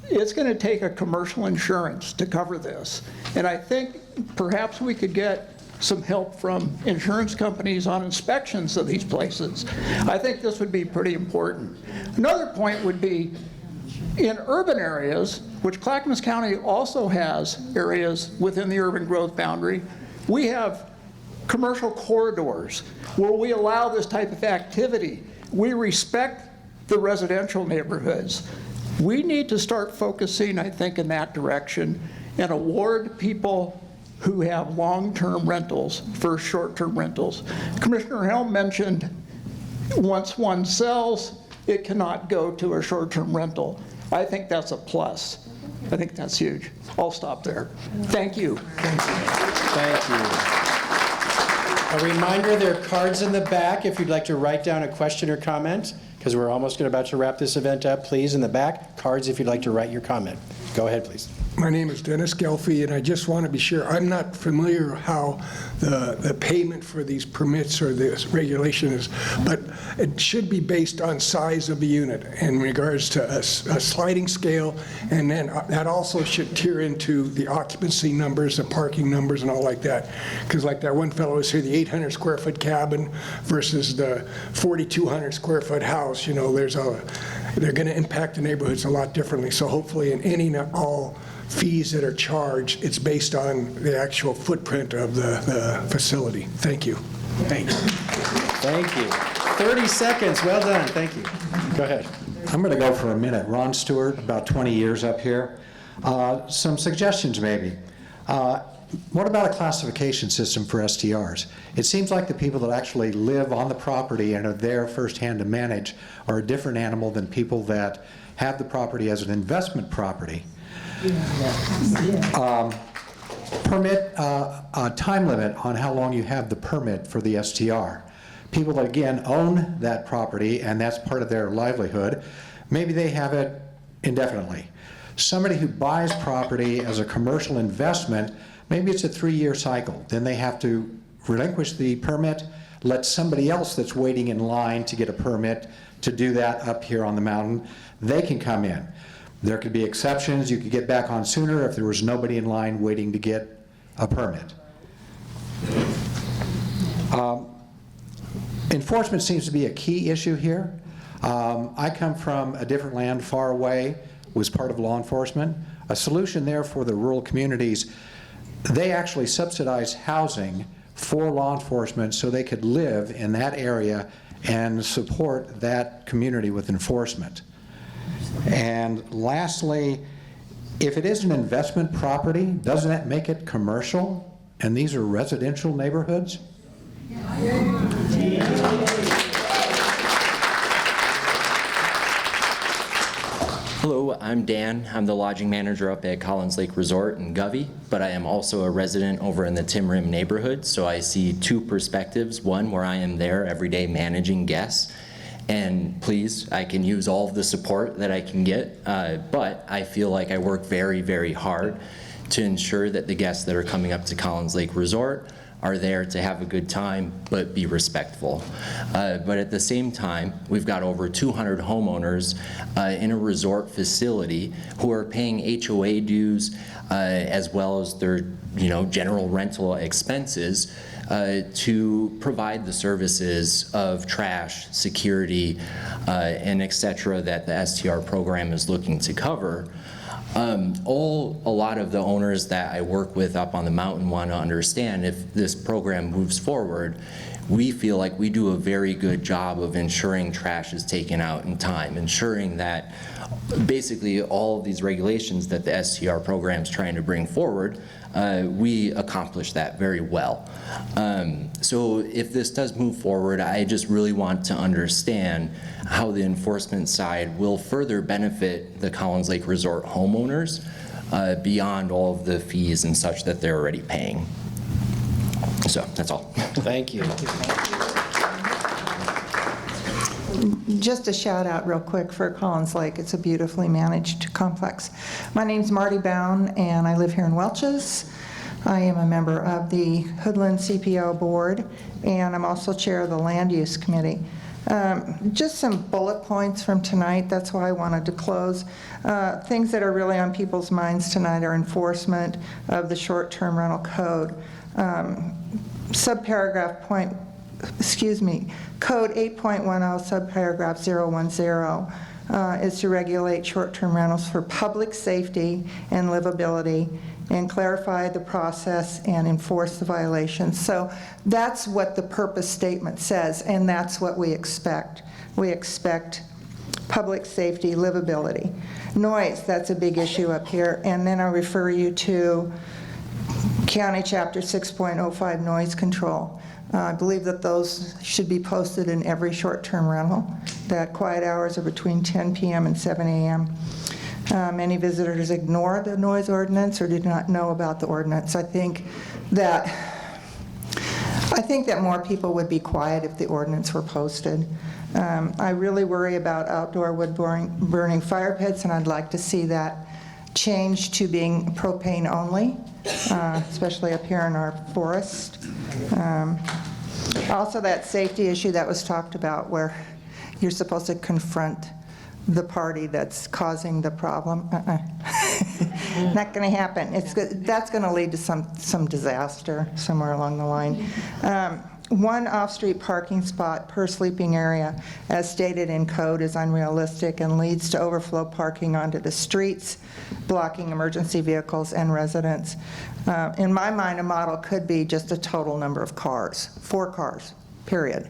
Speaker 6: It's going to take a commercial insurance to cover this. And I think perhaps we could get some help from insurance companies on inspections of these places. I think this would be pretty important. Another point would be in urban areas, which Clackamas County also has areas within the urban growth boundary, we have commercial corridors where we allow this type of activity. We respect the residential neighborhoods. We need to start focusing, I think, in that direction and award people who have long-term rentals for short-term rentals. Commissioner Helm mentioned once one sells, it cannot go to a short-term rental. I think that's a plus. I think that's huge. I'll stop there. Thank you.
Speaker 4: Thank you. A reminder, there are cards in the back if you'd like to write down a question or comment, because we're almost about to wrap this event up. Please, in the back, cards if you'd like to write your comment. Go ahead, please.
Speaker 23: My name is Dennis Gelfie, and I just want to be sure, I'm not familiar how the payment for these permits or this regulation is, but it should be based on size of the unit in regards to a sliding scale, and then that also should tier into the occupancy numbers, the parking numbers, and all like that. Because like that one fellow was here, the 800 square foot cabin versus the 4,200 square foot house, they're going to impact the neighborhoods a lot differently. So hopefully in any and all fees that are charged, it's based on the actual footprint of the facility. Thank you.
Speaker 4: Thank you. Thank you. 30 seconds. Well done. Thank you. Go ahead.
Speaker 24: I'm going to go for a minute. Ron Stewart, about 20 years up here. Some suggestions maybe.
Speaker 3: What about a classification system for STRs? It seems like the people that actually live on the property and are there firsthand to manage are a different animal than people that have the property as an investment property. Permit, time limit on how long you have the permit for the STR. People that, again, own that property and that's part of their livelihood, maybe they have it indefinitely. Somebody who buys property as a commercial investment, maybe it's a 3-year cycle. Then they have to relinquish the permit, let somebody else that's waiting in line to get a permit to do that up here on the mountain, they can come in. There could be exceptions. You could get back on sooner if there was nobody in line waiting to get a permit. Enforcement seems to be a key issue here. I come from a different land far away, was part of law enforcement. A solution there for the rural communities, they actually subsidize housing for law enforcement so they could live in that area and support that community with enforcement. And lastly, if it is an investment property, doesn't that make it commercial? And these are residential neighborhoods?
Speaker 7: Hello, I'm Dan. I'm the lodging manager up at Collins Lake Resort in Govey, but I am also a resident over in the Tim Rim neighborhood, so I see two perspectives. One, where I am there every day managing guests, and please, I can use all of the support that I can get, but I feel like I work very, very hard to ensure that the guests that are coming up to Collins Lake Resort are there to have a good time, but be respectful. But at the same time, we've got over 200 homeowners in a resort facility who are paying HOA dues as well as their general rental expenses to provide the services of trash, security, and et cetera that the STR program is looking to cover. A lot of the owners that I work with up on the mountain want to understand if this program moves forward, we feel like we do a very good job of ensuring trash is taken out in time, ensuring that basically all of these regulations that the STR program is trying to bring forward, we accomplish that very well. So if this does move forward, I just really want to understand how the enforcement side will further benefit the Collins Lake Resort homeowners beyond all of the fees and such that they're already paying. So that's all.
Speaker 4: Thank you.
Speaker 8: Just a shout out real quick for Collins Lake. It's a beautifully managed complex. My name's Marty Bown and I live here in Welches. I am a member of the Hoodland CPO board and I'm also chair of the land use committee. Just some bullet points from tonight. That's why I wanted to close. Things that are really on people's minds tonight are enforcement of the short-term rental code. Code 8.10, subparagraph 010, is to regulate short-term rentals for public safety and livability and clarify the process and enforce the violations. So that's what the purpose statement says, and that's what we expect. We expect public safety, livability. Noise, that's a big issue up here, and then I'll refer you to County Chapter 6.05 noise control. I believe that those should be posted in every short-term rental, that quiet hours are between 10 p.m. and 7 a.m. Many visitors ignore the noise ordinance or do not know about the ordinance. I think that more people would be quiet if the ordinance were posted. I really worry about outdoor wood burning fire pits, and I'd like to see that change to being propane only, especially up here in our forest. Also, that safety issue that was talked about where you're supposed to confront the party that's causing the problem. Not going to happen. That's going to lead to some disaster somewhere along the line. One off-street parking spot per sleeping area, as stated in code, is unrealistic and leads to overflow parking onto the streets, blocking emergency vehicles and residents. In my mind, a model could be just a total number of cars, 4 cars, period,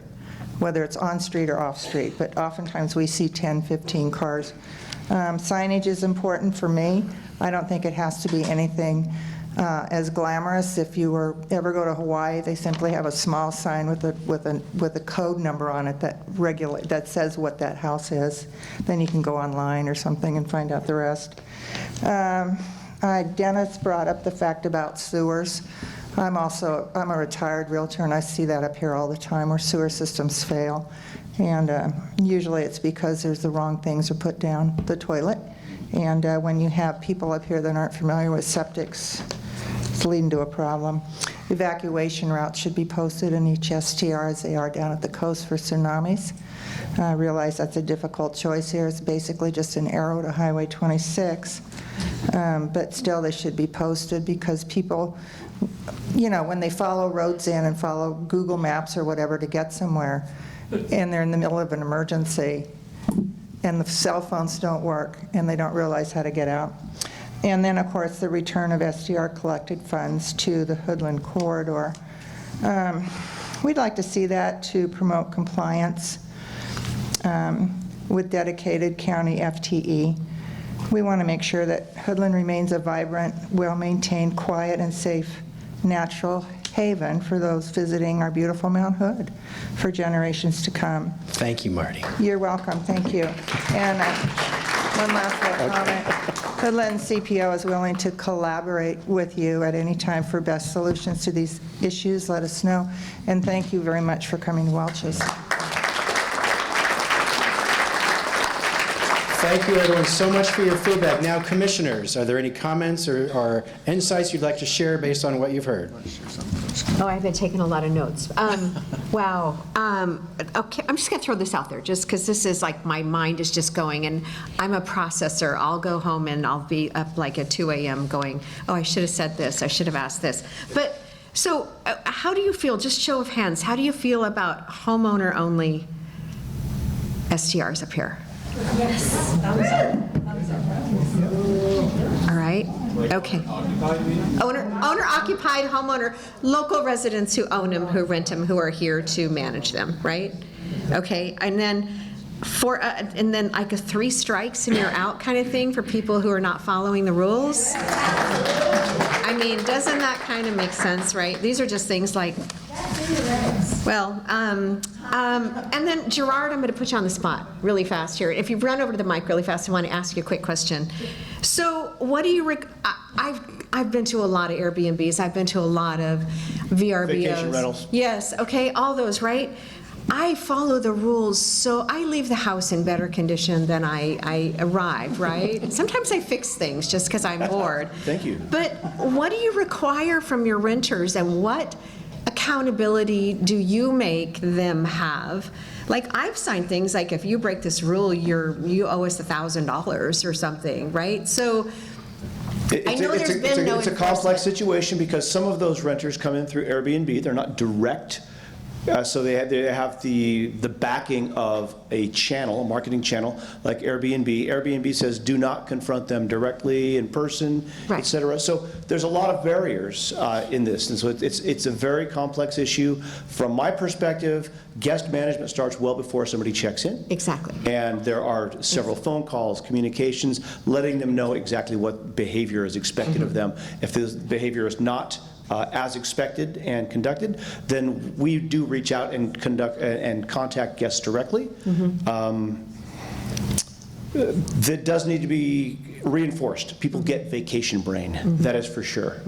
Speaker 8: whether it's on-street or off-street, but oftentimes we see 10, 15 cars. Signage is important for me. I don't think it has to be anything as glamorous. If you ever go to Hawaii, they simply have a small sign with a code number on it that says what that house is. Then you can go online or something and find out the rest. Dennis brought up the fact about sewers. I'm a retired realtor, and I see that up here all the time where sewer systems fail. And usually it's because there's the wrong things are put down the toilet. And when you have people up here that aren't familiar with septics, it's leading to a problem. Evacuation routes should be posted in each STR as they are down at the coast for tsunamis. I realize that's a difficult choice here. It's basically just an arrow to Highway 26. But still, they should be posted because people, when they follow roads in and follow Google Maps or whatever to get somewhere, and they're in the middle of an emergency, and the cell phones don't work, and they don't realize how to get out. And then, of course, the return of SDR collected funds to the Hoodland corridor. We'd like to see that to promote compliance with dedicated county FTE. We want to make sure that Hoodland remains a vibrant, well-maintained, quiet, and safe natural haven for those visiting our beautiful Mount Hood for generations to come.
Speaker 4: Thank you, Marty.
Speaker 8: You're welcome, thank you. And one last little comment. Hoodland CPO is willing to collaborate with you at any time for best solutions to these issues. Let us know. And thank you very much for coming to Welch's.
Speaker 4: Thank you, everyone, so much for your feedback. Now, commissioners, are there any comments or insights you'd like to share based on what you've heard?
Speaker 9: Oh, I've been taking a lot of notes. Wow. Okay, I'm just going to throw this out there just because this is like my mind is just going, and I'm a processor. I'll go home and I'll be up like at 2 a.m. going, oh, I should have said this. I should have asked this. But so how do you feel, just show of hands, how do you feel about homeowner-only STRs up here?
Speaker 22: Yes.
Speaker 9: All right. Okay. Owner-occupied homeowner, local residents who own them, who rent them, who are here to manage them, right? Okay. And then like a 3 strikes and you're out kind of thing for people who are not following the rules. I mean, doesn't that kind of make sense, right? These are just things like, well, and then Gerard, I'm going to put you on the spot really fast here. If you run over to the mic really fast, I want to ask you a quick question. So what do you, I've been to a lot of Airbnbs. I've been to a lot of VRBOs.
Speaker 4: Vacation rentals.
Speaker 9: Yes, okay, all those, right? I follow the rules, so I leave the house in better condition than I arrived, right? Sometimes I fix things just because I'm bored.
Speaker 4: Thank you.
Speaker 9: But what do you require from your renters, and what accountability do you make them have? Like, I've signed things like, if you break this rule, you owe us $1,000 or something, right? So I know there's been no
Speaker 10: It's a complex situation because some of those renters come in through Airbnb. They're not direct. So they have the backing of a channel, a marketing channel, like Airbnb. Airbnb says do not confront them directly in person, et cetera. So there's a lot of barriers in this. And so it's a very complex issue. From my perspective, guest management starts well before somebody checks in.
Speaker 9: Exactly.
Speaker 10: And there are several phone calls, communications, letting them know exactly what behavior is expected of them. If this behavior is not as expected and conducted, then we do reach out and contact guests directly. That does need to be reinforced. People get vacation brain, that is for sure.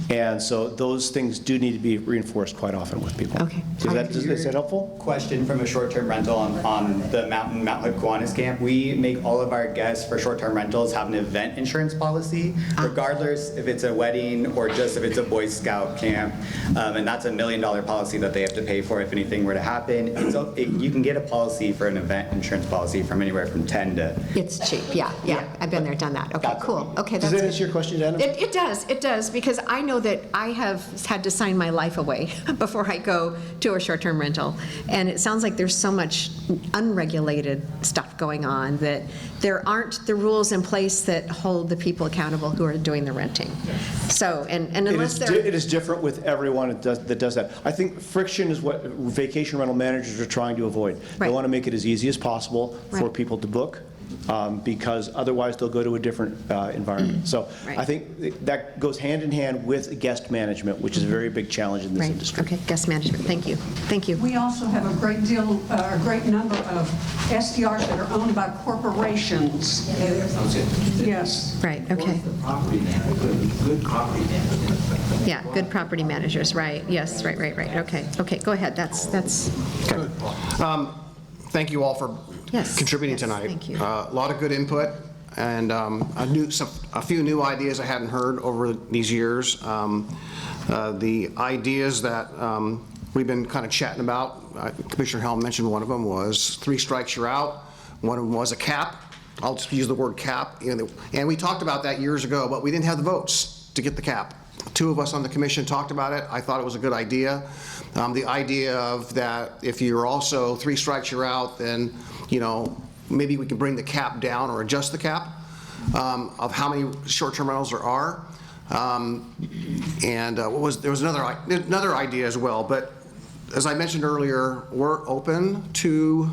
Speaker 10: And so those things do need to be reinforced quite often with people.
Speaker 9: Okay.
Speaker 10: Is that helpful?
Speaker 13: Question from a short-term rental on the Mount Hood Kiwanis camp. We make all of our guests for short-term rentals have an event insurance policy, regardless if it's a wedding or just if it's a Boy Scout camp. And that's $1 million policy that they have to pay for if anything were to happen. And so you can get a policy for an event insurance policy from anywhere from 10 to...
Speaker 9: It's cheap, yeah. I've been there, done that. Okay, cool. Okay,
Speaker 10: Does that answer your question, Dana?
Speaker 9: It does, because I know that I have had to sign my life away before I go to a short-term rental. And it sounds like there's so much unregulated stuff going on that there aren't the rules in place that hold the people accountable who are doing the renting. So, and unless they're...
Speaker 10: It is different with everyone that does that. I think friction is what vacation rental managers are trying to avoid. They want to make it as easy as possible for people to book. because otherwise they'll go to a different environment. So
Speaker 9: Right.
Speaker 10: I think that goes hand in hand with guest management, which is a very big challenge in this
Speaker 9: Right,
Speaker 10: industry.
Speaker 9: okay, guest management, thank you. Thank you.
Speaker 11: We also have a great number of SDRs that are owned by corporations. Yes.
Speaker 9: Right, okay.
Speaker 12: Good property management.
Speaker 9: Yeah, good property managers, right, yes, right, okay, go ahead, that's,
Speaker 2: Thank you all for
Speaker 9: Yes,
Speaker 2: contributing
Speaker 9: yes,
Speaker 2: tonight.
Speaker 9: thank you.
Speaker 2: A lot of good input, and a few new ideas I hadn't heard over these years. The ideas that we've been kind of chatting about, Commissioner Helm mentioned one of them was 3 strikes, you're out. One of them was a cap. I'll just use the word cap. And we talked about that years ago, but we didn't have the votes to get the cap. 2 of us on the commission talked about it. I thought it was a good idea. The idea of that if you're also 3 strikes, you're out, then, maybe we can bring the cap down or adjust the cap of how many short-term rentals there are. There was another idea as well, but as I mentioned earlier, we're open to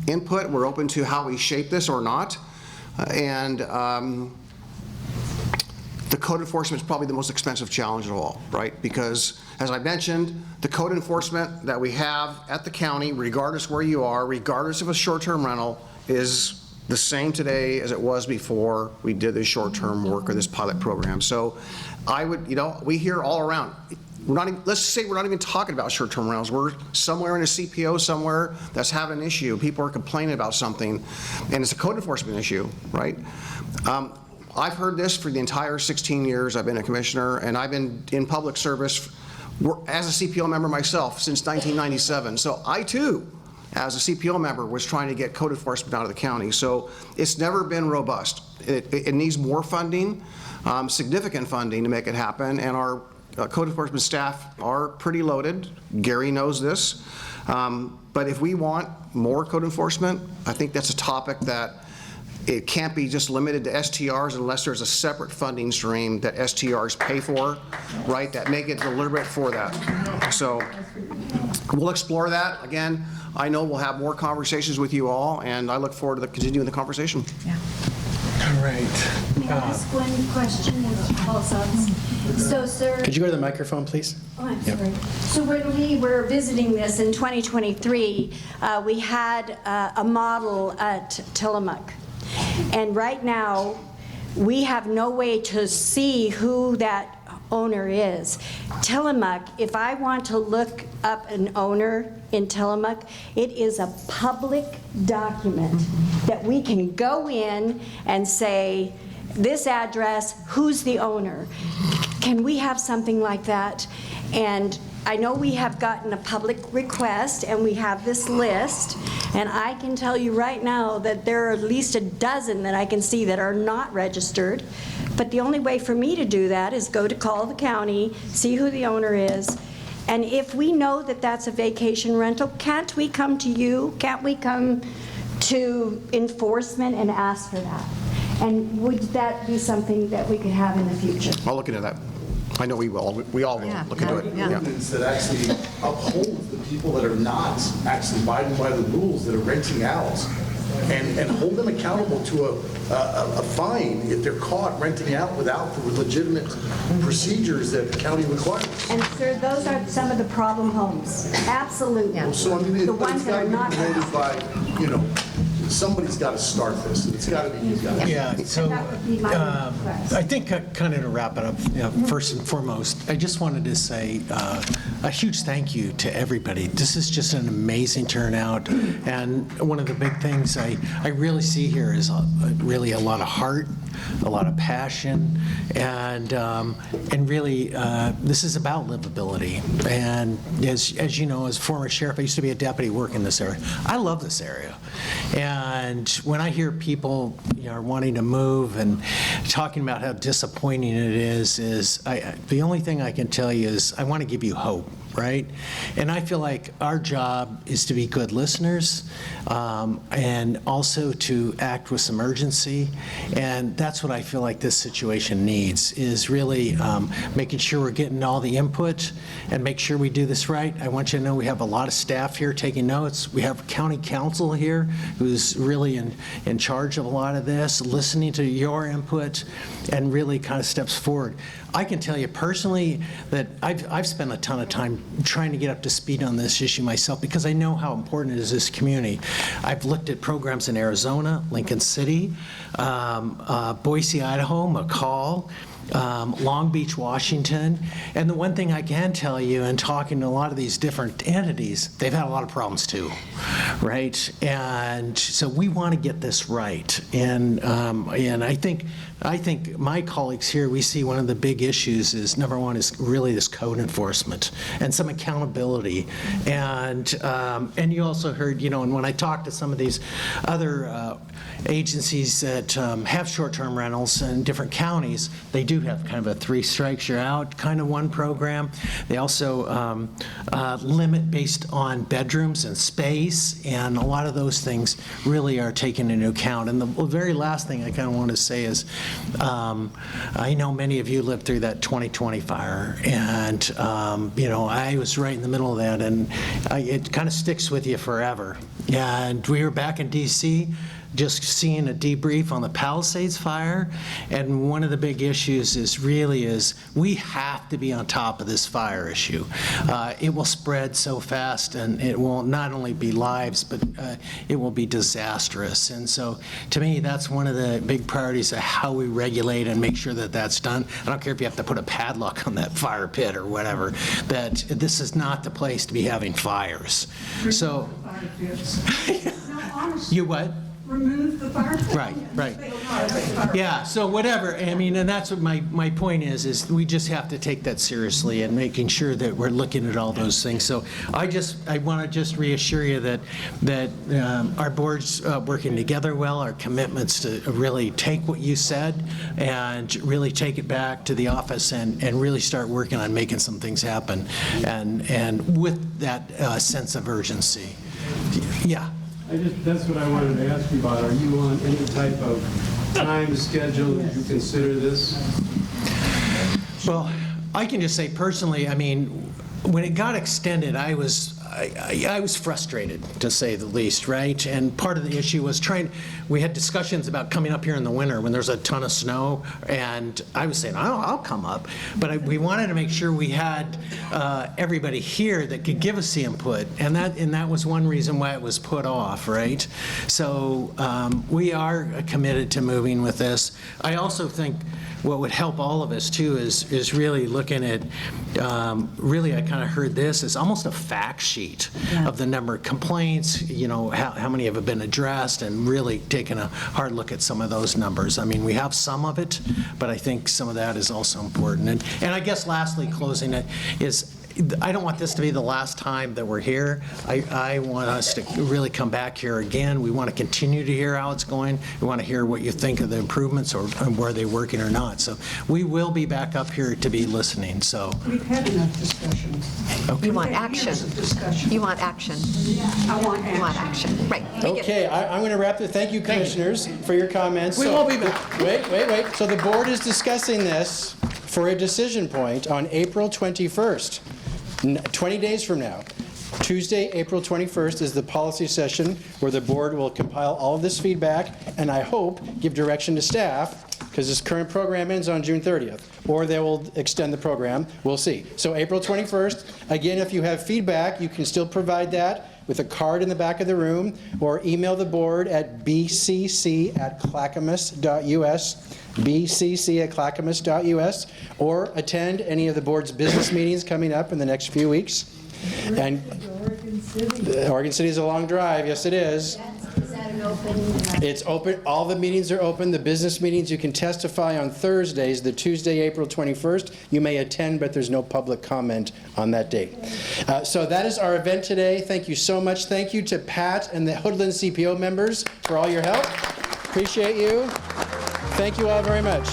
Speaker 2: input. We're open to how we shape this or not. The code enforcement is probably the most expensive challenge of all, right? Because, as I mentioned, the code enforcement that we have at the county, regardless where you are, regardless of a short-term rental, is the same today as it was before we did this short-term work or this pilot program. So I would, we hear all around. Let's say we're not even talking about short-term rentals. We're somewhere in a CPO somewhere that's having an issue. People are complaining about something, and it's a code enforcement issue, right? I've heard this for the entire 16 years I've been a commissioner, and I've been in public service as a CPO member myself since 1997. So I, too, as a CPO member, was trying to get code enforcement out of the county. So it's never been robust. It needs more funding, significant funding to make it happen, and our code enforcement staff are pretty loaded. Gary knows this. But if we want more code enforcement, I think that's a topic that it can't be just limited to STRs unless there's a separate funding stream that STRs pay for, right, that make it deliberate for that. So we'll explore that. Again, I know we'll have more conversations with you all, and I look forward to continuing the conversation.
Speaker 9: Yeah.
Speaker 12: All right.
Speaker 14: May I ask one question? So, sir.
Speaker 4: Could you go to the microphone, please?
Speaker 14: Oh, I'm sorry. So when we were visiting this in 2023, we had a model at Tillamook. And right now, we have no way to see who that owner is. Tillamook, if I want to look up an owner in Tillamook, it is a public document that we can go in and say, this address, who's the owner? Can we have something like that? And I know we have gotten a public request and we have this list, and I can tell you right now that there are at least a dozen that I can see that are not registered. But the only way for me to do that is go to call the county, see who the owner is, and if we know that that's a vacation rental, can't we come to you? Can't we come to enforcement and ask for that? And would that be something that we could have in the future?
Speaker 2: I'll look into that. I know we will. We all will look into it. Yeah.
Speaker 20: Ordinance that actually upholds the people that are not actually abiding by the rules, that are renting out, and hold them accountable to a fine if they're caught renting out without the legitimate procedures that the county requires.
Speaker 14: And sir, those are some of the problem homes. Absolutely.
Speaker 20: Well, so I mean,
Speaker 14: The ones that are not.
Speaker 20: it's got to be promoted by, somebody's got to start this. It's got to be you guys.
Speaker 24: Yeah, so
Speaker 14: That would be my request.
Speaker 24: I think kind of to wrap it up, first and foremost, I just wanted to say a huge thank you to everybody. This is just an amazing turnout, and one of the big things I really see here is really a lot of heart, a lot of passion, and really this is about livability. And as you know, as former sheriff, I used to be a deputy work in this area. I love this area. And when I hear people are wanting to move and talking about how disappointing it is the only thing I can tell you is I want to give you hope. right? And I feel like our job is to be good listeners, and also to act with some urgency. And that's what I feel like this situation needs, is really making sure we're getting all the input and make sure we do this right. I want you to know we have a lot of staff here taking notes. We have county council here who's really in charge of a lot of this, listening to your input and really kind of steps forward. I can tell you personally that I've spent a ton of time trying to get up to speed on this issue myself, because I know how important it is to this community. I've looked at programs in Arizona, Lincoln City, Boise, Idaho, McCall, Long Beach, Washington. And the one thing I can tell you, in talking to a lot of these different entities, they've had a lot of problems too, right? And so we want to get this right. And I think my colleagues here, we see one of the big issues is, number one, is really this code enforcement and some accountability. And you also heard, and when I talked to some of these other agencies that have short-term rentals in different counties, they do have kind of a 3 strikes you're out kind of one program. They also limit based on bedrooms and space, and a lot of those things really are taken into account. And the very last thing I kind of want to say is, I know many of you lived through that 2020 fire, and I was right in the middle of that, and it kind of sticks with you forever. And we were back in D.C. just seeing a debrief on the Palisades fire, and one of the big issues is we have to be on top of this fire issue. It will spread so fast, and it will not only be lives, but it will be disastrous. And so to me, that's one of the big priorities of how we regulate and make sure that that's done. I don't care if you have to put a padlock on that fire pit or whatever, that this is not the place to be having fires. So, you what?
Speaker 11: Remove the fire pit.
Speaker 24: Right. Yeah, so whatever, I mean, and that's what my point is we just have to take that seriously and making sure that we're looking at all those things. So I want to just reassure you that our board's working together well, our commitments to really take what you said and really take it back to the office and really start working on making some things happen, and with that sense of urgency. Yeah.
Speaker 21: That's what I wanted to ask you about. Are you on any type of time schedule as you consider this?
Speaker 24: Well, I can just say personally, I mean, when it got extended, I was frustrated, to say the least, right? And part of the issue was we had discussions about coming up here in the winter when there's a ton of snow, and I was saying, I'll come up, but we wanted to make sure we had everybody here that could give us the input, and that was one reason why it was put off, right? So we are committed to moving with this. I also think what would help all of us too is really looking at, really I kind of heard this as almost a fact sheet of the number of complaints, how many have been addressed, and really taking a hard look at some of those numbers. I mean, we have some of it, but I think some of that is also important. And I guess lastly, closing it, is I don't want this to be the last time that we're here. I want us to really come back here again. We want to continue to hear how it's going. We want to hear what you think of the improvements, or were they working or not. So we will be back up here to be listening. So
Speaker 11: we've had enough discussion.
Speaker 24: Okay.
Speaker 9: You want action. You want action.
Speaker 11: I want action.
Speaker 9: You want action. Right.
Speaker 4: Okay, I'm going to wrap it. Thank you, commissioners, for your comments.
Speaker 24: We won't be back.
Speaker 4: Wait. So the board is discussing this for a decision point on April 21st. 20 days from now. Tuesday, April 21st is the policy session where the board will compile all of this feedback and I hope give direction to staff, because this current program ends on June 30th, or they will extend the program. We'll see. So April 21st, again, if you have feedback, you can still provide that with a card in the back of the room, or email the board at bcc@clackamas.us, bcc@clackamas.us, or attend any of the board's business meetings coming up in the next few weeks. And Oregon City is a long drive. Yes, it is. It's open. All the meetings are open. The business meetings, you can testify on Thursdays, the Tuesday, April 21st. You may attend, but there's no public comment on that date. So that is our event today. Thank you so much. Thank you to Pat and the Hoodland CPO members for all your help. Appreciate you. Thank you all very much.